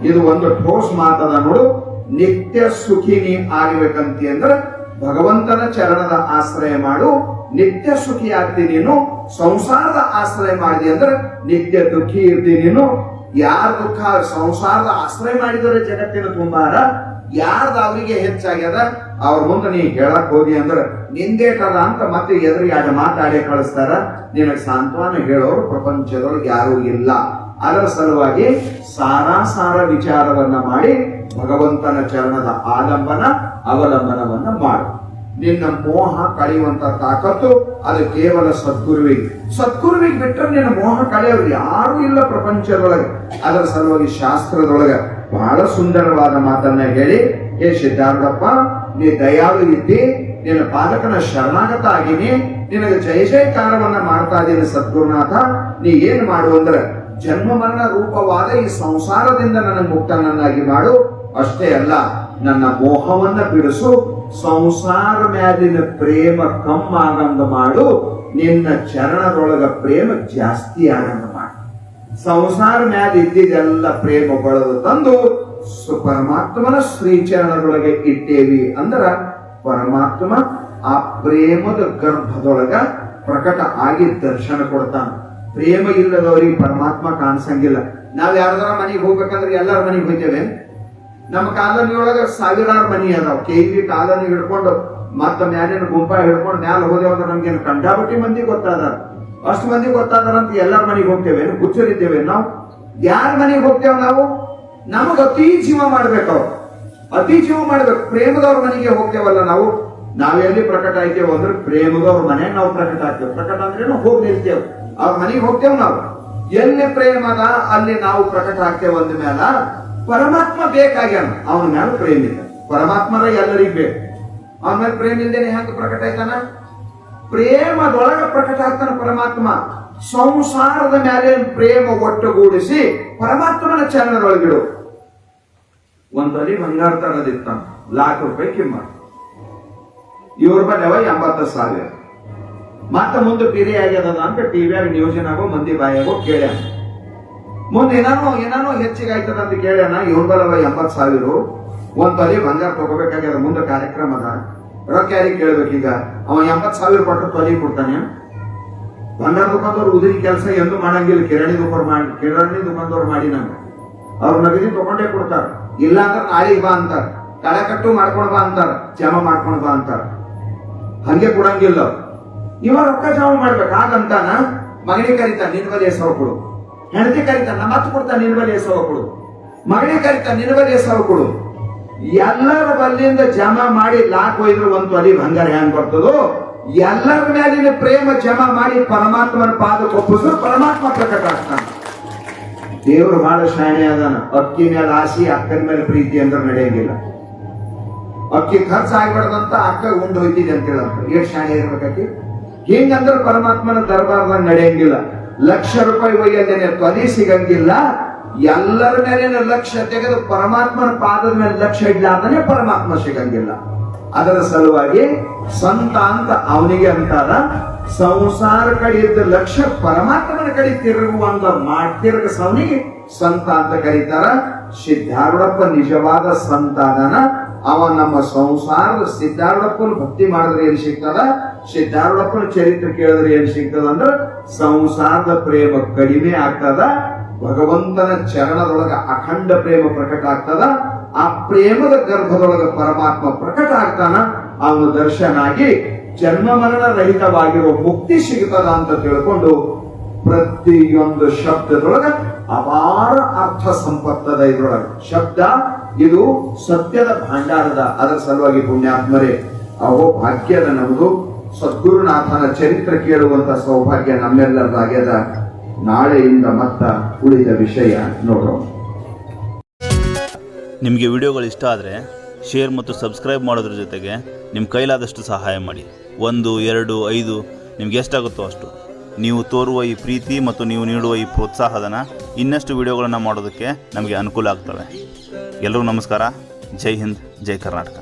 ಇದು ಒಂದು ಠೋಸ್ ಮಾತದ ನೋಡು. ನಿತ್ಯ ಸುಖಿನಿ ಆಗಬೇಕಂತಿ ಅಂದ್ರೆ ಭಗವಂತನ ಚರಣದ ಆಶ್ರಯ ಮಾಡು, ನಿತ್ಯ ಸುಖಿ ಆಗ್ತೀನಿ ನೀನು. ಸಂಸಾರದ ಆಶ್ರಯ ಮಾಡಿದೆ ಅಂದ್ರೆ ನಿತ್ಯ ದುಃಖಿ ಇರ್ತೀನಿ ನೀನು. ಯಾರ ದುಃಖ ಸಂಸಾರದ ಆಶ್ರಯ ಮಾಡಿದರೆ ಜಗತ್ತಿನ ತುಂಬಾರ, ಯಾರ್ದು ಅವರಿಗೆ ಹೆಚ್ಚಾಗ್ಯದ ಅವ್ರ ಮುಂದೆ ನೀ ಹೇಳಕ್ ಹೋದಿ ಅಂದ್ರೆ ನಿಂದೇಟದ ಅಂತ ಮತ್ತೆ ಎದುರಿಗೆ 2 ಮಾತಾಡಿ ಕಳಿಸ್ತಾರ. ನಿನಗೆ ಸಾಂತ್ವನ ಹೇಳೋರು ಪ್ರಪಂಚದೊಳಗೆ ಯಾರೂ ಇಲ್ಲ. ಅದರ ಸಲುವಾಗಿ ಸಾರಾಸಾರ ವಿಚಾರವನ್ನ ಮಾಡಿ ಭಗವಂತನ ಚರಣದ ಆಲಂಬನ ಅವಲಂಬನವನ್ನ ಮಾಡು. ನಿನ್ನ ಮೋಹ ಕಳೆಯುವಂತ ತಾಕತ್ತು ಅದು ಕೇವಲ ಸದ್ಗುರುವಿಗೆ ಬಿಟ್ಟರೆ ನಿನ್ನ ಮೋಹ ಕಳೆಯೋರು ಯಾರು ಇಲ್ಲ ಪ್ರಪಂಚದೊಳಗೆ. ಅದರ ಸಲುವಾಗಿ ಶಾಸ್ತ್ರದೊಳಗೆ ಬಹಳ ಸುಂದರವಾದ ಮಾತನ್ನ ಹೇಳಿ, ಹೇ ಸಿದ್ಧಾರ್ಥಪ್ಪ, ನೀ ದಯಾಳು ಇದ್ದಿ, ನಿನ್ನ ಪಾಲಕನ ಶರಣಾಗತ ಆಗಿನಿ, ನಿನಗೆ ಜಯ ಜಯಕಾರವನ್ನ ಮಾಡ್ತಾ ಇದ್ದೀನಿ ಸದ್ಗುರುನಾಥ. ನೀ ಏನ್ ಮಾಡು ಅಂದ್ರೆ ಜನ್ಮ ಮರಣ ರೂಪವಾದ ಈ ಸಂಸಾರದಿಂದ ನನಗೆ ಮುಕ್ತನನ್ನಾಗಿ ಮಾಡು. ಅಷ್ಟೇ ಅಲ್ಲ, ನನ್ನ ಮೋಹವನ್ನ ಬಿಡಿಸು, ಸಂಸಾರ ಮ್ಯಾಲಿನ ಪ್ರೇಮ ಕಮ್ಮಾಗಂಗ ಮಾಡು, ನಿನ್ನ ಚರಣದೊಳಗ ಪ್ರೇಮ ಜಾಸ್ತಿ ಆಗಂಗ ಮಾಡು. ಸಂಸಾರ ಮ್ಯಾಲ ಇದ್ದಿದ್ದೆಲ್ಲ ಪ್ರೇಮ ಬಳದು ತಂದು ಪರಮಾತ್ಮನ ಶ್ರೀಚರಣದೊಳಗೆ ಇಟ್ಟೇವಿ ಅಂದ್ರ ಪರಮಾತ್ಮ ಆ ಪ್ರೇಮದ ಗರ್ಭದೊಳಗ ಪ್ರಕಟ ಆಗಿ ದರ್ಶನ ಕೊಡ್ತಾನ. ಪ್ರೇಮ ಇಲ್ಲದವ್ರಿಗೆ ಪರಮಾತ್ಮ ಕಾಣಿಸಂಗಿಲ್ಲ. ನಾವ್ ಯಾರದಾರ ಮನೆಗೆ ಹೋಗ್ಬೇಕಂದ್ರೆ ಎಲ್ಲರ ಮನೆಗೆ ಹೋಗ್ತೇವೆ. ನಮ್ಮ ಕಾಲನಿ ಒಳಗ 1000 ಮನಿ ಅದಾವ. KV ಕಾಲನಿ ಹಿಡ್ಕೊಂಡು ಮತ್ತ ಮ್ಯಾಲಿನ ಗುಂಪ ಹಿಡ್ಕೊಂಡು ಮ್ಯಾಲ ಹೋದೇವಂದ್ರೆ ನಮ್ಗೇನು ಕಂಡಾಬಟ್ಟಿ ಮಂದಿ ಗೊತ್ತಾದಾರ. ಅಷ್ಟು ಮಂದಿ ಗೊತ್ತಾದಾರ ಅಂತ ಎಲ್ಲರ ಮನೆಗೆ ಹೋಗ್ತೇವೆ, ಹುಚ್ಚರಿದ್ದೇವೆ ನಾವು. ಯಾರ ಮನೆಗೆ ಹೋಗ್ತೇವೆ ನಾವು? ನಮಗ ಅತಿ ಜೀವ ಮಾಡ್ಬೇಕು, ಅವ್ರು ಅತಿ ಜೀವ ಮಾಡ್ಬೇಕು. ಪ್ರೇಮದವ್ರ ಮನೆಗೆ ಹೋಗ್ತೇವಲ್ಲ ನಾವು. ನಾವೆಲ್ಲಿ ಪ್ರಕಟ ಆಯ್ತೇವೆ ಅಂದ್ರೆ ಪ್ರೇಮದವ್ರ ಮನೆಗೆ ನಾವು ಪ್ರಕಟ ಆಗ್ತೇವೆ. ಪ್ರಕಟ ಅಂದ್ರೆ ನಾವು ಹೋಗಿ ನಿಲ್ತೇವೆ, ಅವ್ರ ಮನೆಗೆ ಹೋಗ್ತೇವೆ ನಾವು. ಎಲ್ಲಿ ಪ್ರೇಮದ ಅಲ್ಲಿ ನಾವು ಪ್ರಕಟ ಆಗ್ತೇವೆ. ಅಂದ ಮೇಲ ಪರಮಾತ್ಮ ಬೇಕಾಗ್ಯಾನ, ಅವನ ಮೇಲೆ ಪ್ರೇಮ ಇಲ್ಲ. ಪರಮಾತ್ಮರ ಎಲ್ಲರಿಗೂ ಬೇಕು, ಅವನ ಮೇಲೆ ಪ್ರೇಮ ಇಲ್ದೇನೆ ಹೆಂಗ ಪ್ರಕಟ ಆಯ್ತಾನ? ಪ್ರೇಮದೊಳಗ ಪ್ರಕಟ ಆಗ್ತಾನ ಪರಮಾತ್ಮ. ಸಂಸಾರದ ಮೇಲೆ ಪ್ರೇಮ ಒಟ್ಟುಗೂಡಿಸಿ ಪರಮಾತ್ಮನ ಚರಣದೊಳಗಿಡು. ಒಂದ್ ತೊಲಿ ಬಂಗಾರ ತರದಿತ್ತ, ₹1,00,000 ಕಿಮ್ಮತ್. ಇವ್ರ ಬದವ 80,000. ಮತ್ತ ಮುಂದೆ ಪಿರಿ ಆಗ್ಯದ ಅಂತ ಟಿವಿಯಾಗ ನ್ಯೂಸಿನಾಗೋ ಮಂದಿ ಬಾಯಾಗೋ ಕೇಳ್ಯಾನ. ಮುಂದೆ ಏನಾನೋ ಹೆಚ್ಚಿಗೆ ಆಯ್ತದ ಅಂತ ಕೇಳ್ಯಾನ. ಇವ್ರ ಬದವ 80,000. ಒಂದ್ ತೊಲಿ ಬಂಗಾರ ತಗೋಬೇಕಾಗ್ಯದ, ಮುಂದೆ ಕಾರ್ಯಕ್ರಮ ಅದ. ರೊಕ್ಕ ಯಾರಿಗೆ ಕೇಳ್ಬೇಕೀಗ? ಅವ 80,000 ಕೊಟ್ಟು ತೊಲಿ ಕೊಡ್ತಾನೆ. ಬಂಗಾರ ದುಕಾನ್ದವ್ರು ಉದಿರಿ ಕೆಲಸ ಎಂದು ಮಾಡಂಗಿಲ್ಲ. ಕಿರಾಣಿ ದುಕಾನ್ದವ್ರು ಮಾಡಿ ನಂಗ ಅವ್ರ ನಗದಿ ತಗೊಂಡೇ ಕೊಡ್ತಾರ. ಇಲ್ಲ ಅಂದ್ರೆ ನಾಳೆಗೆ ಬಾ ಅಂತಾರ. ಕಳೆಕಟ್ಟು ಮಾಡ್ಕೊಂಡ್ ಬಾ ಅಂತಾರ, ಜಮಾ ಮಾಡ್ಕೊಂಡ್ ಬಾ ಅಂತಾರ. ಹಂಗೆ ಕೊಡಂಗಿಲ್ಲ. ಇವ ರೊಕ್ಕ ಜಮಾ ಮಾಡ್ಬೇಕು ಹಾಗಂತಾನ. ಮಗನಿಗೆ ಕರಿತಾನ, ನಿನ್ ಬಲಿ ಎಸವ ಕೊಡು. ಹೆಂಡತಿ ಕರಿತಾನ, ನಮ್ಮ ಹತ್ತು ಕೊಡ್ತಾನ, ನಿನ್ ಬಲಿ ಎಸವ ಕೊಡು. ಮಗನಿಗೆ ಕರಿತಾನ, ನಿನ್ ಬಲಿ ಎಸವ ಕೊಡು. ಎಲ್ಲರ ಬಲ್ಲಿಂದ ಜಮಾ ಮಾಡಿ ಲಾಕ್ ಒಯ್ದ್ರು ಒಂದು ತೊಲಿ ಬಂಗಾರ ಹೆಂಗ್ ಬರ್ತದೋ, ಎಲ್ಲರ ಮೇಲಿನ ಪ್ರೇಮ ಜಮಾ ಮಾಡಿ ಪರಮಾತ್ಮನ ಪಾದ ಒಪ್ಪಿಸಿದ್ರು ಪರಮಾತ್ಮ ಪ್ರಕಟ ಆಗ್ತಾನ. ದೇವ್ರು ಬಹಳ ಶಾಣೆ ಅದಾನ. ಅಕ್ಕಿ ಮೇಲೆ ಆಸಿ, ಅಕ್ಕನ ಮೇಲೆ ಪ್ರೀತಿ ಅಂದ್ರೆ ನಡೆಯಂಗಿಲ್ಲ. ಅಕ್ಕಿ ಖರ್ಚು ಆಗ್ಬಿಡದಂತ ಅಕ್ಕ ಉಂಡು ಹೋಯ್ತಿದೆ ಅಂತ ಹೇಳಂತ. ಎಷ್ಟು ಶಾಣೆ ಇರ್ಬೇಕಾಕಿ. ಹಿಂಗಂದ್ರೆ ಪರಮಾತ್ಮನ ದರ್ಬಾರ್ದಾಗ ನಡೆಯಂಗಿಲ್ಲ. ₹1,00,000 ಒಯ್ಯದೇನೆ ತೊಲಿ ಸಿಗಂಗಿಲ್ಲ. ಎಲ್ಲರ ಮೇಲಿನ ಲಕ್ಷ್ಯ ತೆಗೆದು ಪರಮಾತ್ಮನ ಪಾದದ ಮೇಲೆ ಲಕ್ಷ್ಯ ಇಡ್ಲಾರ್ದನೆ ಪರಮಾತ್ಮ ಸಿಗಂಗಿಲ್ಲ. ಅದರ ಸಲುವಾಗಿ ಸಂತ ಅಂತ ಅವನಿಗೆ ಅಂತಾರ. ಸಂಸಾರ ಕಡೆ ಇದ್ದ ಲಕ್ಷ್ಯ ಪರಮಾತ್ಮನ ಕಡೆ ತಿರುಗುವಂತ ತಿರುಗಿಸವನಿಗೆ ಸಂತ ಅಂತ ಕರೀತಾರ. ಸಿದ್ಧಾರೂಢಪ್ಪ ನಿಜವಾದ ಸಂತಾನನ. ಅವ ನಮ್ಮ ಸಂಸಾರದ ಸಿದ್ಧಾರೂಢಪ್ಪನ ಭಕ್ತಿ ಮಾಡಿದ್ರೆ ಏನ್ ಸಿಗ್ತದ, ಸಿದ್ಧಾರೂಢಪ್ಪನ ಚರಿತ್ರೆ ಕೇಳಿದ್ರೆ ಏನ್ ಸಿಗ್ತದ ಅಂದ್ರೆ ಸಂಸಾರದ ಪ್ರೇಮ ಕಡಿಮೆ ಆಗ್ತದ. ಭಗವಂತನ ಚರಣದೊಳಗ ಅಖಂಡ ಪ್ರೇಮ ಪ್ರಕಟ ಆಗ್ತದ. ಆ ಪ್ರೇಮದ ಗರ್ಭದೊಳಗ ಪರಮಾತ್ಮ ಪ್ರಕಟ ಆಗ್ತಾನ. ಅವನ ದರ್ಶನ ಆಗಿ ಜನ್ಮ ಮರಣ ರಹಿತವಾಗಿರುವ ಮುಕ್ತಿ ಸಿಗ್ತದ ಅಂತ ತಿಳ್ಕೊಂಡು ಪ್ರತಿಯೊಂದು ಶಬ್ದದೊಳಗ ಅಪಾರ ಅರ್ಥ ಸಂಪತ್ತದ. ಇದ್ರೊಳಗ ಶಬ್ದ ಇದು ಸತ್ಯದ ಭಂಡಾರದ. ಅದರ ಸಲುವಾಗಿ ಪುಣ್ಯಾತ್ಮರೇ, ಅಹೋ ಭಾಗ್ಯದ ನಮಗೂ ಸದ್ಗುರುನಾಥನ ಚರಿತ್ರೆ ಕೇಳುವಂತ ಸೌಭಾಗ್ಯ ನಮ್ಮೆಲ್ಲರಾಗ್ಯದ. ನಾಳೆಯಿಂದ ಮತ್ತ ಉಳಿದ ವಿಷಯ ನೋಡೋಣ. ನಿಮಗೆ ವಿಡಿಯೋಗಳು ಇಷ್ಟ ಆದರೆ ಶೇರ್ ಮತ್ತು ಸಬ್ಸ್ಕ್ರೈಬ್ ಮಾಡೋದ್ರ ಜೊತೆಗೆ ನಿಮ್ಮ ಕೈಲಾದಷ್ಟು ಸಹಾಯ ಮಾಡಿ. 1, 2, 5 ನಿಮ್ಗೆ ಎಷ್ಟಾಗುತ್ತೋ ಅಷ್ಟು. ನೀವು ತೋರುವ ಈ ಪ್ರೀತಿ ಮತ್ತು ನೀವು ನೀಡುವ ಈ ಪ್ರೋತ್ಸಾಹಧನ ಇನ್ನಷ್ಟು ವಿಡಿಯೋಗಳನ್ನು ಮಾಡೋದಕ್ಕೆ ನಮಗೆ ಅನುಕೂಲ ಆಗ್ತವೆ. ಎಲ್ಲರಿಗೂ ನಮಸ್ಕಾರ. ಜೈ ಹಿಂದ್, ಜೈ ಕರ್ನಾಟಕ.